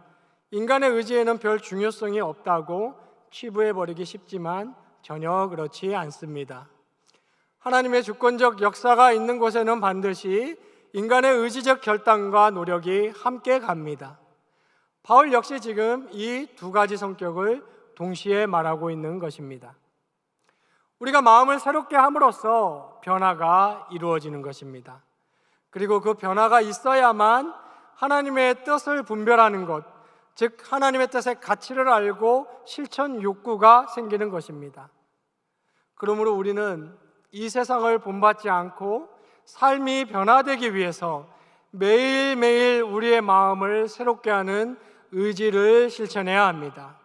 인간의 의지에는 별 중요성이 없다고 치부해버리기 쉽지만 전혀 그렇지 않습니다. 하나님의 주권적 역사가 있는 곳에는 반드시 인간의 의지적 결단과 노력이 함께 갑니다. 바울 역시 지금 이 두 가지 성격을 동시에 말하고 있는 것입니다. 우리가 마음을 새롭게 함으로써 변화가 이루어지는 것입니다. 그리고 그 변화가 있어야만 하나님의 뜻을 분별하는 것, 즉 하나님의 뜻의 가치를 알고 실천 욕구가 생기는 것입니다. 그러므로 우리는 이 세상을 본받지 않고 삶이 변화되기 위해서 매일매일 우리의 마음을 새롭게 하는 의지를 실천해야 합니다.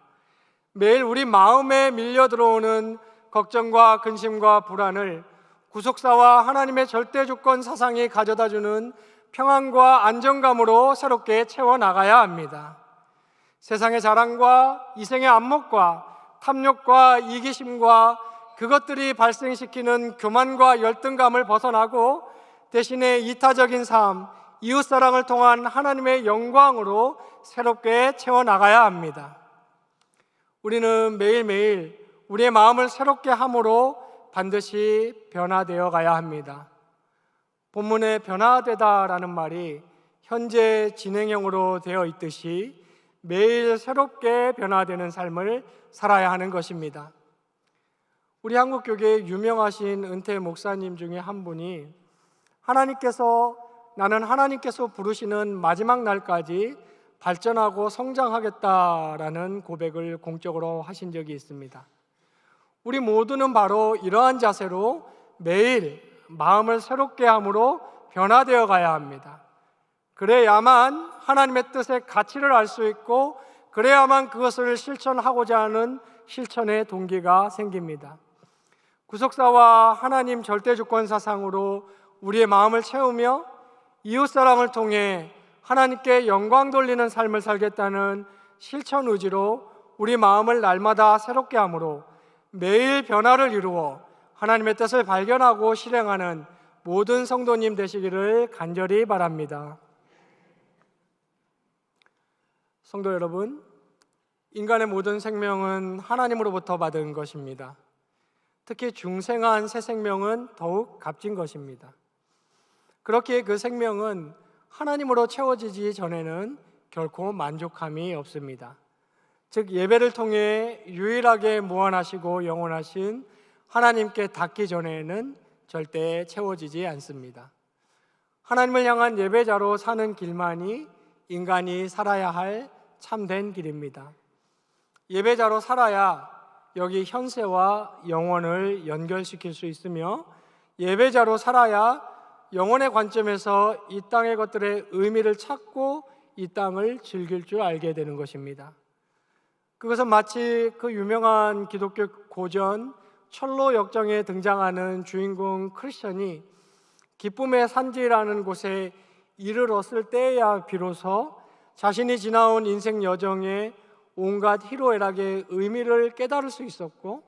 매일 우리 마음에 밀려 들어오는 걱정과 근심과 불안을 구속사와 하나님의 절대주권 사상이 가져다주는 평안과 안정감으로 새롭게 채워나가야 합니다. 세상의 자랑과 이생의 안목과 탐욕과 이기심과 그것들이 발생시키는 교만과 열등감을 벗어나고 대신에 이타적인 삶, 이웃사랑을 통한 하나님의 영광으로 새롭게 채워나가야 합니다. 우리는 매일매일 우리의 마음을 새롭게 함으로 반드시 변화되어 가야 합니다. 본문에 변화되다라는 말이 현재 진행형으로 되어 있듯이 매일 새롭게 변화되는 삶을 살아야 하는 것입니다. 우리 한국교회의 유명하신 은퇴 목사님 중에 한 분이 나는 하나님께서 부르시는 마지막 날까지 발전하고 성장하겠다라는 고백을 공적으로 하신 적이 있습니다. 우리 모두는 바로 이러한 자세로 매일 마음을 새롭게 함으로 변화되어 가야 합니다. 그래야만 하나님의 뜻의 가치를 알 수 있고 그래야만 그것을 실천하고자 하는 실천의 동기가 생깁니다. 구속사와 하나님 절대주권 사상으로 우리의 마음을 채우며 이웃사랑을 통해 하나님께 영광 돌리는 삶을 살겠다는 실천 의지로 우리 마음을 날마다 새롭게 함으로 매일 변화를 이루어 하나님의 뜻을 발견하고 실행하는 모든 성도님 되시기를 간절히 바랍니다. 성도 여러분, 인간의 모든 생명은 하나님으로부터 받은 것입니다. 특히 중생한 새 생명은 더욱 값진 것입니다. 그렇기에 그 생명은 하나님으로 채워지기 전에는 결코 만족함이 없습니다. 즉 예배를 통해 유일하게 무한하시고 영원하신 하나님께 닿기 전에는 절대 채워지지 않습니다. 하나님을 향한 예배자로 사는 길만이 인간이 살아야 할 참된 길입니다. 예배자로 살아야 여기 현세와 영원을 연결시킬 수 있으며 예배자로 살아야 영혼의 관점에서 이 땅의 것들의 의미를 찾고 이 땅을 즐길 줄 알게 되는 것입니다. 그것은 마치 그 유명한 기독교 고전 철로 역정에 등장하는 주인공 크리스천이 기쁨의 산지라는 곳에 이르렀을 때야 비로소 자신이 지나온 인생 여정의 온갖 희로애락의 의미를 깨달을 수 있었고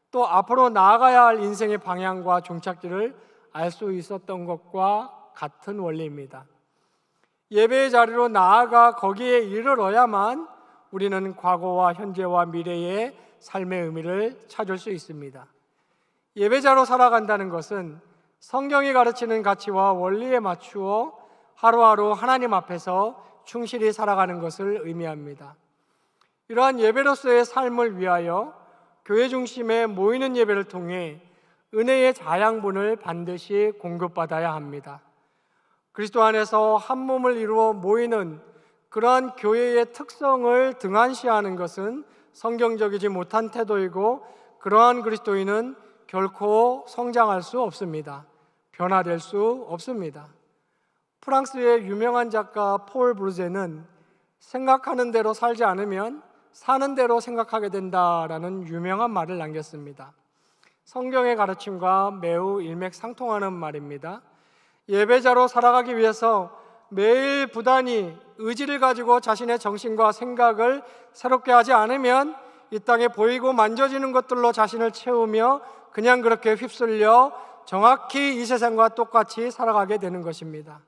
또 앞으로 나아가야 할 인생의 방향과 종착지를 알 수 있었던 것과 같은 원리입니다. 예배의 자리로 나아가 거기에 이르러야만 우리는 과거와 현재와 미래의 삶의 의미를 찾을 수 있습니다. 예배자로 살아간다는 것은 성경이 가르치는 가치와 원리에 맞추어 하루하루 하나님 앞에서 충실히 살아가는 것을 의미합니다. 이러한 예배로서의 삶을 위하여 교회 중심에 모이는 예배를 통해 은혜의 자양분을 반드시 공급받아야 합니다. 그리스도 안에서 한 몸을 이루어 모이는 그러한 교회의 특성을 등한시하는 것은 성경적이지 못한 태도이고 그러한 그리스도인은 결코 성장할 수 없습니다. 변화될 수 없습니다. 프랑스의 유명한 작가 폴 브루제는 생각하는 대로 살지 않으면 사는 대로 생각하게 된다라는 유명한 말을 남겼습니다. 성경의 가르침과 매우 일맥상통하는 말입니다. 예배자로 살아가기 위해서 매일 부단히 의지를 가지고 자신의 정신과 생각을 새롭게 하지 않으면 이 땅에 보이고 만져지는 것들로 자신을 채우며 그냥 그렇게 휩쓸려 정확히 이 세상과 똑같이 살아가게 되는 것입니다.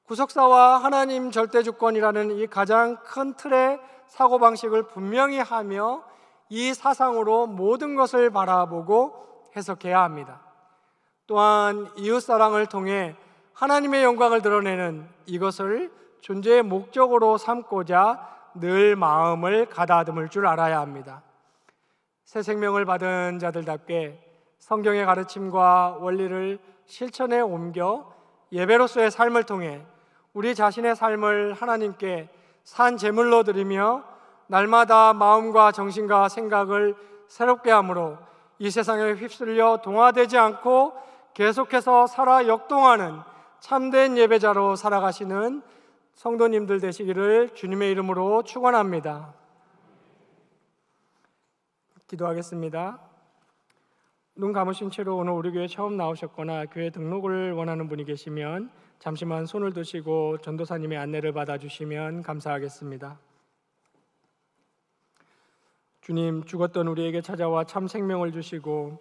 구속사와 하나님 절대주권이라는 이 가장 큰 틀의 사고방식을 분명히 하며 이 사상으로 모든 것을 바라보고 해석해야 합니다. 또한 이웃사랑을 통해 하나님의 영광을 드러내는 이것을 존재의 목적으로 삼고자 늘 마음을 가다듬을 줄 알아야 합니다. 새 생명을 받은 자들답게 성경의 가르침과 원리를 실천에 옮겨 예배로서의 삶을 통해 우리 자신의 삶을 하나님께 산 제물로 드리며 날마다 마음과 정신과 생각을 새롭게 함으로 이 세상에 휩쓸려 동화되지 않고 계속해서 살아 역동하는 참된 예배자로 살아가시는 성도님들 되시기를 주님의 이름으로 축원합니다. 기도하겠습니다. 눈 감으신 채로 오늘 우리 교회 처음 나오셨거나 교회 등록을 원하는 분이 계시면 잠시만 손을 드시고 전도사님의 안내를 받아주시면 감사하겠습니다. 주님, 죽었던 우리에게 찾아와 참 생명을 주시고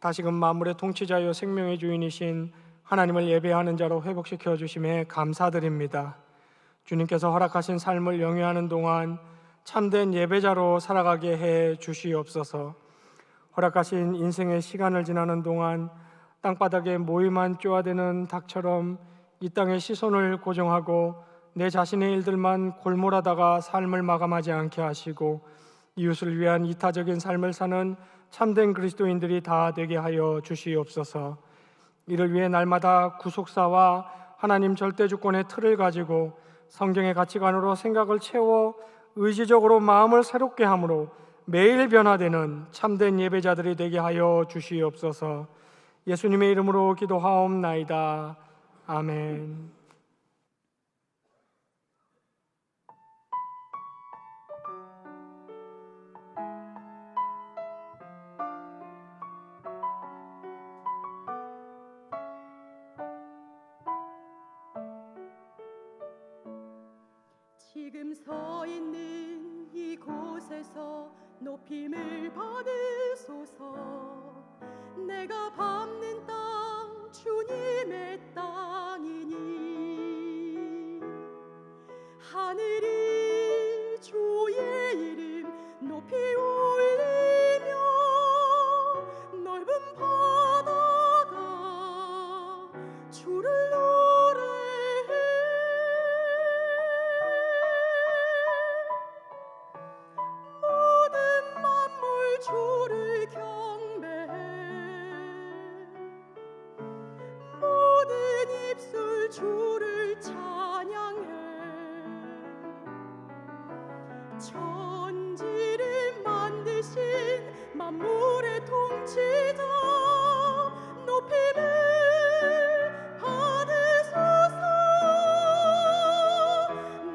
다시금 만물의 통치자요 생명의 주인이신 하나님을 예배하는 자로 회복시켜 주심에 감사드립니다. 주님께서 허락하신 삶을 영위하는 동안 참된 예배자로 살아가게 해 주시옵소서. 허락하신 인생의 시간을 지나는 동안 땅바닥에 모이만 쪼아대는 닭처럼 이 땅의 시선을 고정하고 내 자신의 일들만 골몰하다가 삶을 마감하지 않게 하시고 이웃을 위한 이타적인 삶을 사는 참된 그리스도인들이 다 되게 하여 주시옵소서. 이를 위해 날마다 구속사와 하나님 절대주권의 틀을 가지고 성경의 가치관으로 생각을 채워 의지적으로 마음을 새롭게 함으로 매일 변화되는 참된 예배자들이 되게 하여 주시옵소서. 예수님의 이름으로 기도하옵나이다. 아멘. 지금 서 있는 이곳에서 높임을 받으소서. 내가 밟는 땅 주님의 땅이니 하늘이 주의 이름 높이 올리며 넓은 바다가 주를 노래해. 모든 만물 주를 경배해. 모든 입술 주를 찬양해. 천지를 만드신 만물의 통치자 높임을 받으소서.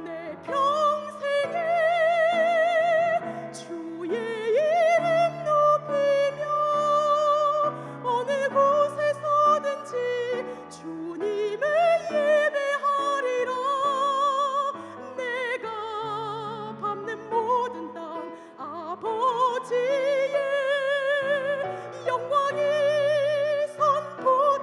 내 평생에 주의 이름 높이며 어느 곳에서든지 주님을 예배하리라. 내가 밟는 모든 땅 아버지의 영광이 선포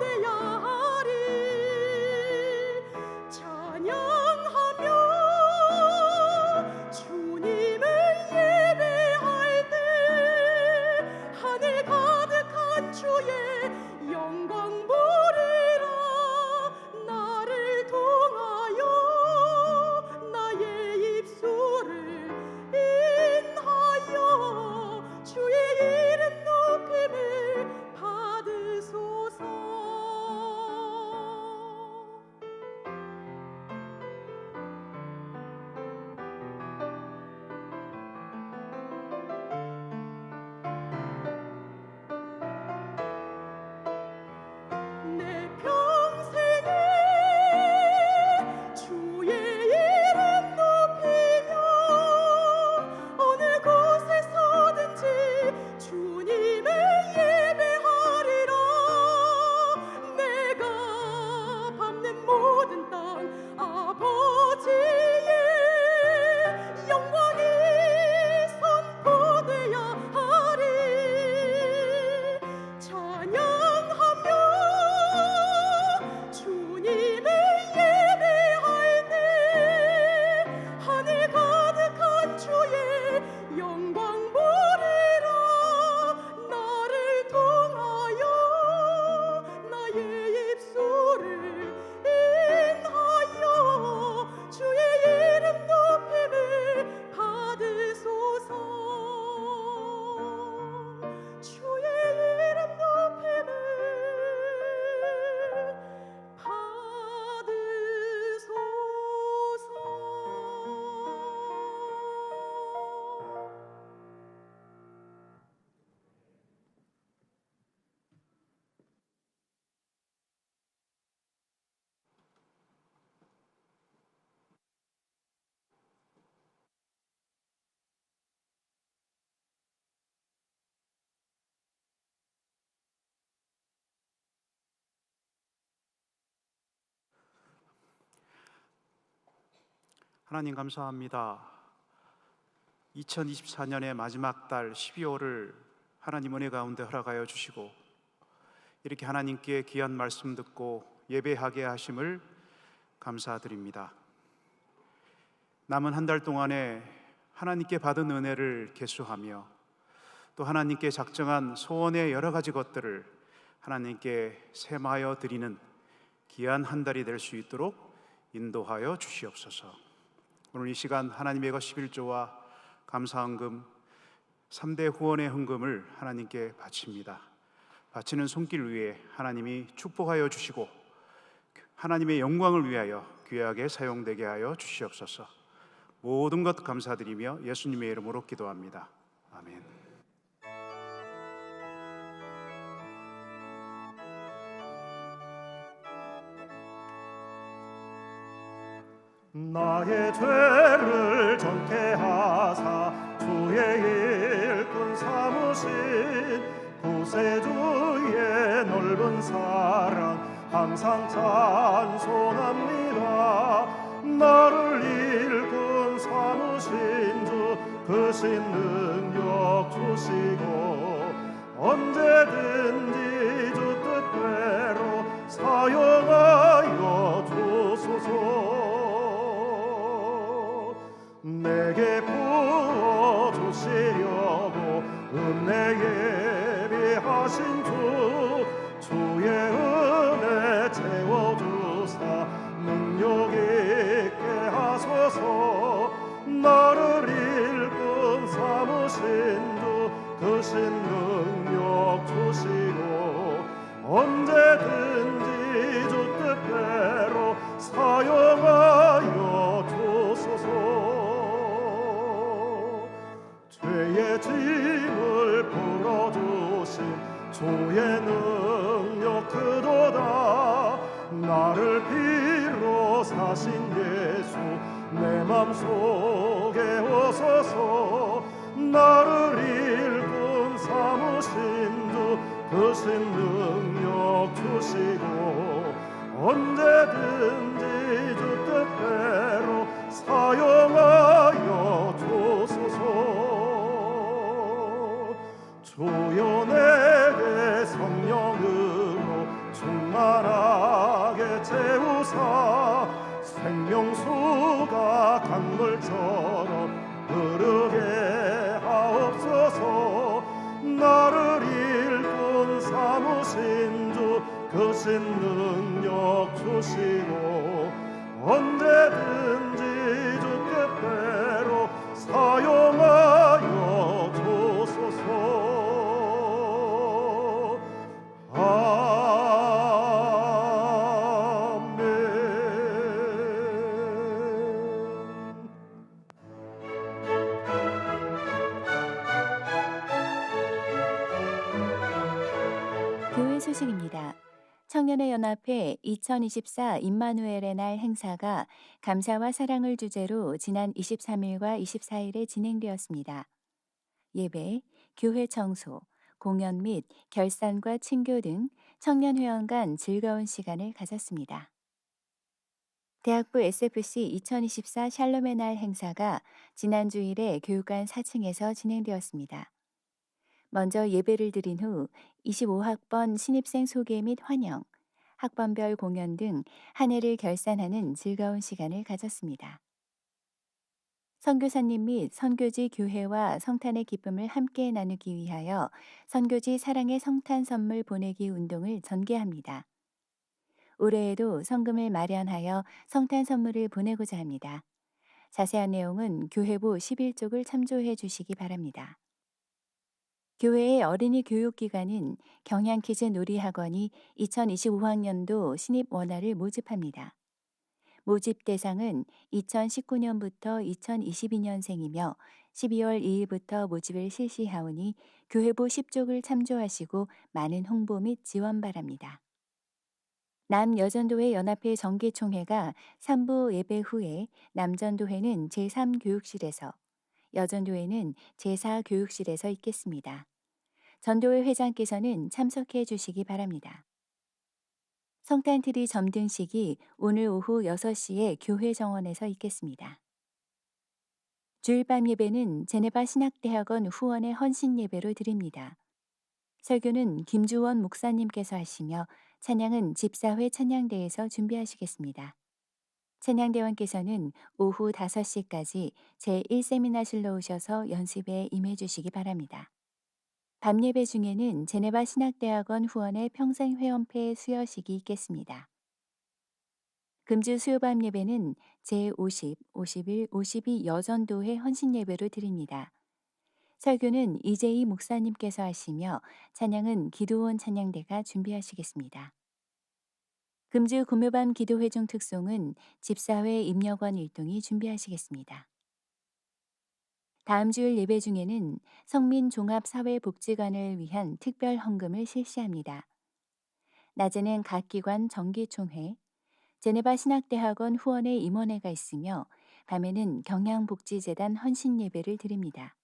하나님 감사합니다. 2024년의 마지막 달 12월을 하나님 은혜 가운데 허락하여 주시고 이렇게 하나님께 귀한 말씀 듣고 예배하게 하심을 감사드립니다. 남은 한 달 동안에 하나님께 받은 은혜를 계수하며 또 하나님께 작정한 소원의 여러 가지 것들을 하나님께 세마하여 드리는 귀한 한 달이 될 수 있도록 인도하여 주시옵소서. 오늘 이 시간 하나님의 것 11조와 감사헌금 3대 후원의 헌금을 하나님께 바칩니다. 바치는 손길 위에 하나님이 축복하여 주시고 하나님의 영광을 위하여 귀하게 사용되게 하여 주시옵소서. 모든 것 감사드리며 예수님의 이름으로 기도합니다. 아멘. 나의 죄를 정케 하사 주의 일꾼 삼으신 구세주의 넓은 사랑 항상 찬송합니다. 나를 일꾼 삼으신 주 그 신 능력 주시고 언제든지 주 뜻대로 사용하여 주소서. 내게 부어주시려고 은혜 예비하신 주의 은혜 채워주사 능력 있게 하소서. 나를 일꾼 삼으신 그 신 능력 주시고 언제든지 주 뜻대로 사용하여 주소서. 죄의 짐을 풀어주신 주의 능력 크도다. 나를 비로사신 예수 내 맘속에 오소서. 나를 일꾼 삼으신 그 신 능력 주시고 언제든지 주 뜻대로 사용하여 주소서. 주여 내게 성령으로 충만하게 채우사 생명수가 강물처럼 흐르게 하옵소서. 나를 일꾼 삼으신 그 신 능력 주시고 언제든지 주 뜻대로 사용하여 주소서. 교회 소식입니다. 청년의 연합회 2024 임마누엘의 날 행사가 감사와 사랑을 주제로 지난 23일과 24일에 진행되었습니다. 예배, 교회 청소, 공연 및 결산과 친교 등 청년 회원 간 즐거운 시간을 가졌습니다. 대학부 SFC 2024 샬롬의 날 행사가 지난 주일에 교육관 4층에서 진행되었습니다. 먼저 예배를 드린 후 25학번 신입생 소개 및 환영, 학번별 공연 등 한 해를 결산하는 즐거운 시간을 가졌습니다. 선교사님 및 선교지 교회와 성탄의 기쁨을 함께 나누기 위하여 선교지 사랑의 성탄 선물 보내기 운동을 전개합니다. 올해에도 성금을 마련하여 성탄 선물을 보내고자 합니다. 자세한 내용은 교회부 11쪽을 참조해 주시기 바랍니다. 교회의 어린이 교육기관인 경향키즈 놀이학원이 2025학년도 신입 원아를 모집합니다. 모집 대상은 2019년부터 2022년생이며 12월 2일부터 모집을 실시하오니 교회부 10쪽을 참조하시고 많은 홍보 및 지원 바랍니다. 남여전도회 연합회 정기총회가 3부 예배 후에 남전도회는 제3교육실에서, 여전도회는 제4교육실에서 있겠습니다. 전도회 회장께서는 참석해 주시기 바랍니다. 성탄트리 점등식이 오늘 오후 6시에 교회 정원에서 있겠습니다. 주일 밤 예배는 제네바 신학대학원 후원의 헌신 예배로 드립니다. 설교는 김주원 목사님께서 하시며 찬양은 집사회 찬양대에서 준비하시겠습니다. 찬양대원께서는 오후 5시까지 제1세미나실로 오셔서 연습에 임해 주시기 바랍니다. 밤 예배 중에는 제네바 신학대학원 후원의 평생회원패 수여식이 있겠습니다. 금주 수요밤 예배는 제50, 51, 52 여전도회 헌신 예배로 드립니다. 설교는 이재희 목사님께서 하시며 찬양은 기도원 찬양대가 준비하시겠습니다. 금주 금요밤 기도회 중 특송은 집사회 임력원 일동이 준비하시겠습니다. 다음 주일 예배 중에는 성민종합사회복지관을 위한 특별 헌금을 실시합니다. 낮에는 각 기관 정기총회, 제네바 신학대학원 후원의 임원회가 있으며 밤에는 경양복지재단 헌신 예배를 드립니다.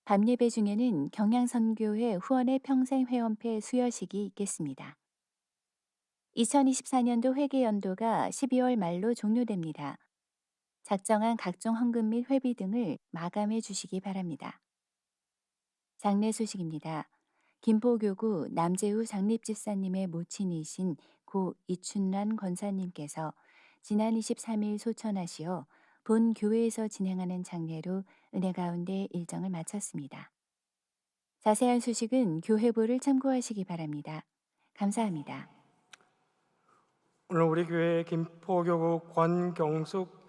밤 예배 중에는 경양선교회 후원의 평생회원패 수여식이 있겠습니다. 2024년도 회계연도가 12월 말로 종료됩니다. 작정한 각종 헌금 및 회비 등을 마감해 주시기 바랍니다. 장례 소식입니다. 김포교구 남재우 장립집사님의 모친이신 고 이춘란 권사님께서 지난 23일 소천하시어 본 교회에서 진행하는 장례로 은혜 가운데 일정을 마쳤습니다. 자세한 소식은 교회보를 참고하시기 바랍니다. 감사합니다. 오늘 우리 교회 김포교구 권경숙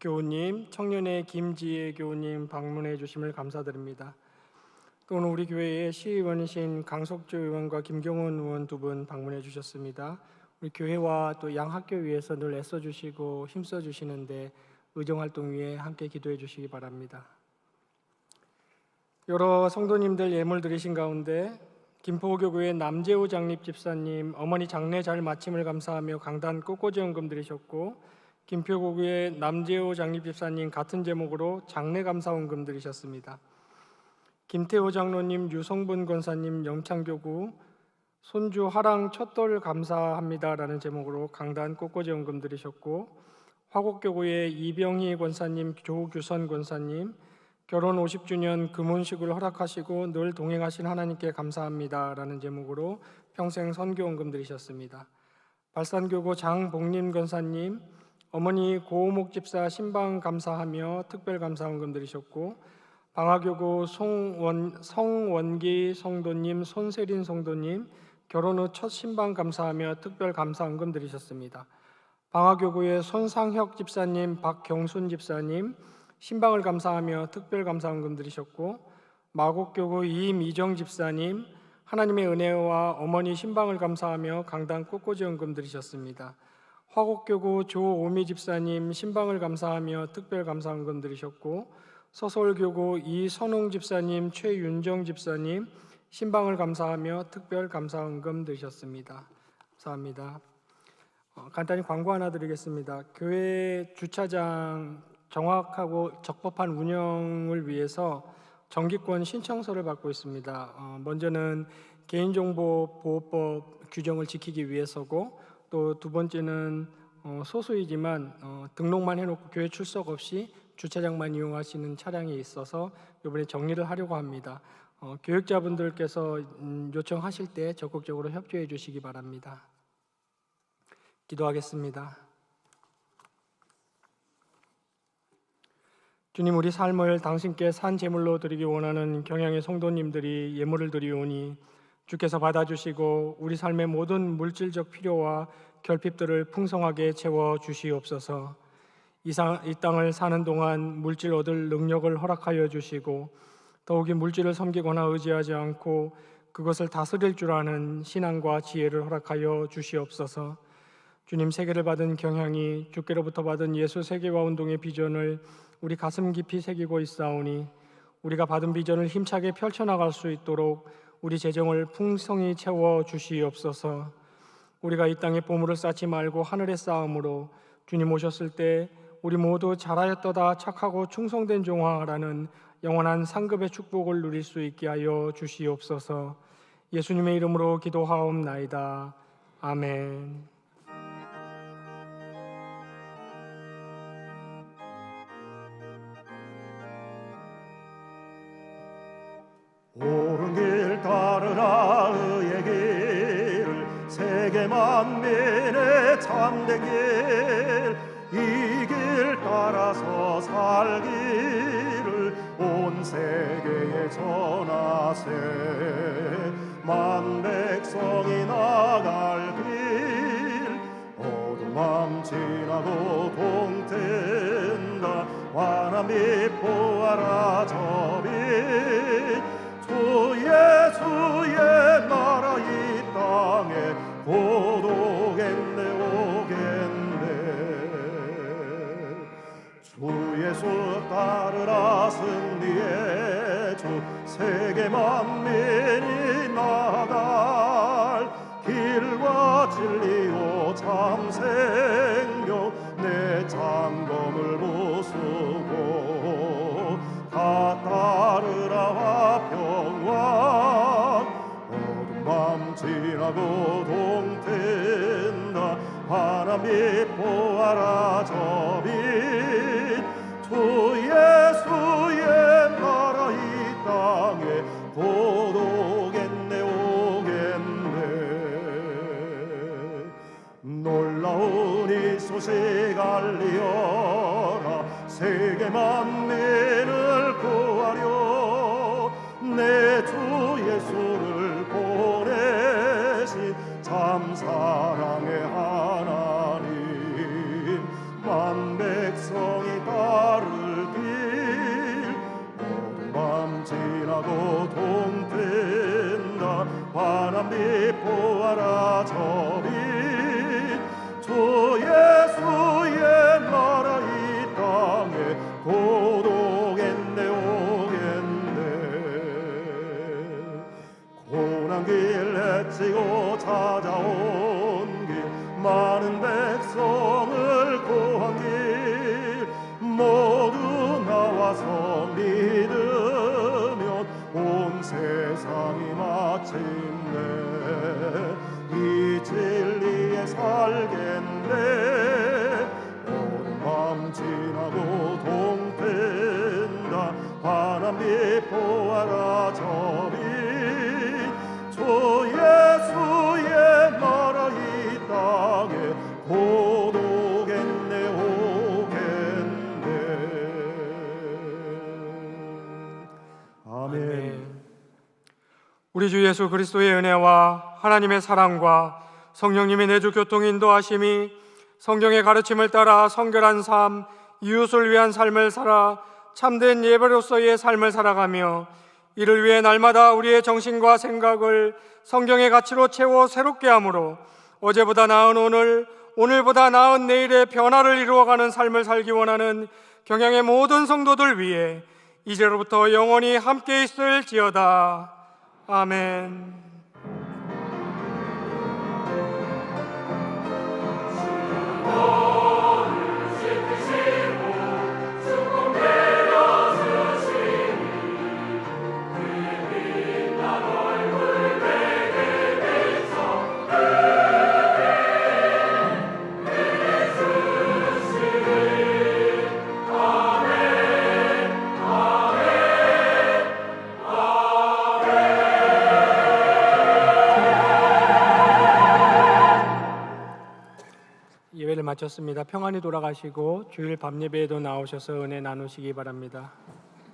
교우님, 청년의 김지혜 교우님 방문해 주심을 감사드립니다. 또 오늘 우리 교회의 시의원이신 강석주 의원과 김경원 의원 두 분 방문해 주셨습니다. 우리 교회와 또 양학교 위해서 늘 애써주시고 힘써주시는데 의정활동 위에 함께 기도해 주시기 바랍니다. 여러 성도님들 예물 드리신 가운데 김포교구의 남재우 장립집사님 어머니 장례 잘 마침을 감사하며 강단 꽃꽂이헌금 드리셨고, 김포교구의 남재우 장립집사님 같은 제목으로 장례 감사헌금 드리셨습니다. 김태호 장로님, 유성분 권사님 영창교구 손주 화랑 첫돌 감사합니다라는 제목으로 강단 꽃꽂이헌금 드리셨고, 화곡교구의 이병희 권사님, 조규선 권사님 결혼 50주년 금혼식을 허락하시고 늘 동행하신 하나님께 감사합니다라는 제목으로 평생 선교헌금 드리셨습니다. 발산교구 장복림 권사님 어머니 고우목 집사 신방 감사하며 특별 감사헌금 드리셨고, 방화교구 성원기 성도님, 손세린 성도님 결혼 후 첫 신방 감사하며 특별 감사헌금 드리셨습니다. 방화교구의 손상혁 집사님, 박경순 집사님 신방을 감사하며 특별 감사헌금 드리셨고, 마곡교구 이미정 집사님 하나님의 은혜와 어머니 신방을 감사하며 강단 꽃꽂이헌금 드리셨습니다. 화곡교구 조오미 집사님 신방을 감사하며 특별 감사헌금 드리셨고, 서서울교구 이선웅 집사님, 최윤정 집사님 신방을 감사하며 특별 감사헌금 드리셨습니다. 감사합니다. 간단히 광고 하나 드리겠습니다. 교회 주차장 정확하고 적법한 운영을 위해서 정기권 신청서를 받고 있습니다. 먼저는 개인정보보호법 규정을 지키기 위해서고, 또 두 번째는 소수이지만 등록만 해놓고 교회 출석 없이 주차장만 이용하시는 차량이 있어서 이번에 정리를 하려고 합니다. 교육자분들께서 요청하실 때 적극적으로 협조해 주시기 바랍니다. 기도하겠습니다. 주님, 우리 삶을 당신께 산 제물로 드리기 원하는 경양의 성도님들이 예물을 드리오니 주께서 받아주시고 우리 삶의 모든 물질적 필요와 결핍들을 풍성하게 채워 주시옵소서. 이 땅을 사는 동안 물질 얻을 능력을 허락하여 주시고, 더욱이 물질을 섬기거나 의지하지 않고 그것을 다스릴 줄 아는 신앙과 지혜를 허락하여 주시옵소서. 주님, 세계를 받은 경향이 주께로부터 받은 예수 세계화 운동의 비전을 우리 가슴 깊이 새기고 있사오니 우리가 받은 비전을 힘차게 펼쳐나갈 수 있도록 우리 재정을 풍성히 채워 주시옵소서. 우리가 이 땅에 보물을 쌓지 말고 하늘에 쌓음으로 주님 오셨을 때 우리 모두 잘하였도다 착하고 충성된 종아라는 영원한 상급의 축복을 누릴 수 있게 하여 주시옵소서. 예수님의 이름으로 기도하옵나이다. 아멘. 만민의 참된 길, 이 길 따라서 살기를 온 세계에 전하세. 만 백성이 나갈 길, 어두운 밤 지나고 동튼다. 환한 빛 보아라 저 빛, 주 예수의 나라 이 땅에 곧 오겠네 오겠네. 주 예수 따르라 승리의 주, 세계 만민이 나갈 길과 진리요 참 생명, 내 장검을 부수고 다 따르라 화평왕. 어두운 밤 지나고 동튼다. 환한 빛 보아라 저 빛, 주 예수의 나라 이 땅에 곧 오겠네 오겠네. 놀라운 이 소식 알리어라. 세계 만민을 구하려 내 주 예수를 보내신 참 사랑의 하나님. 만 백성이 따를 길, 어두운 밤 지나고 동튼다. 환한 빛 보아라 저 빛, 주 예수의 나라 이 땅에 곧 오겠네 오겠네. 고난 길 헤치고 찾아온 길, 많은 백성을 구한 길, 모두 나와서 믿으면 온 세상이 마침내 이 진리에 살겠네. 어두운 밤 지나고 동튼다. 환한 빛 보아라 저 빛, 주 예수의 나라 이 땅에 곧 오겠네 오겠네. 아멘. 우리 주 예수 그리스도의 은혜와 하나님의 사랑과 성령님의 내주 교통 인도하심이 성경의 가르침을 따라 성결한 삶, 이웃을 위한 삶을 살아 참된 예배로서의 삶을 살아가며 이를 위해 날마다 우리의 정신과 생각을 성경의 가치로 채워 새롭게 함으로 어제보다 나은 오늘, 오늘보다 나은 내일의 변화를 이루어가는 삶을 살기 원하는 경양의 모든 성도들 위해 이제로부터 영원히 함께 있을지어다. 아멘. 예배를 마쳤습니다. 평안히 돌아가시고 주일 밤 예배에도 나오셔서 은혜 나누시기 바랍니다.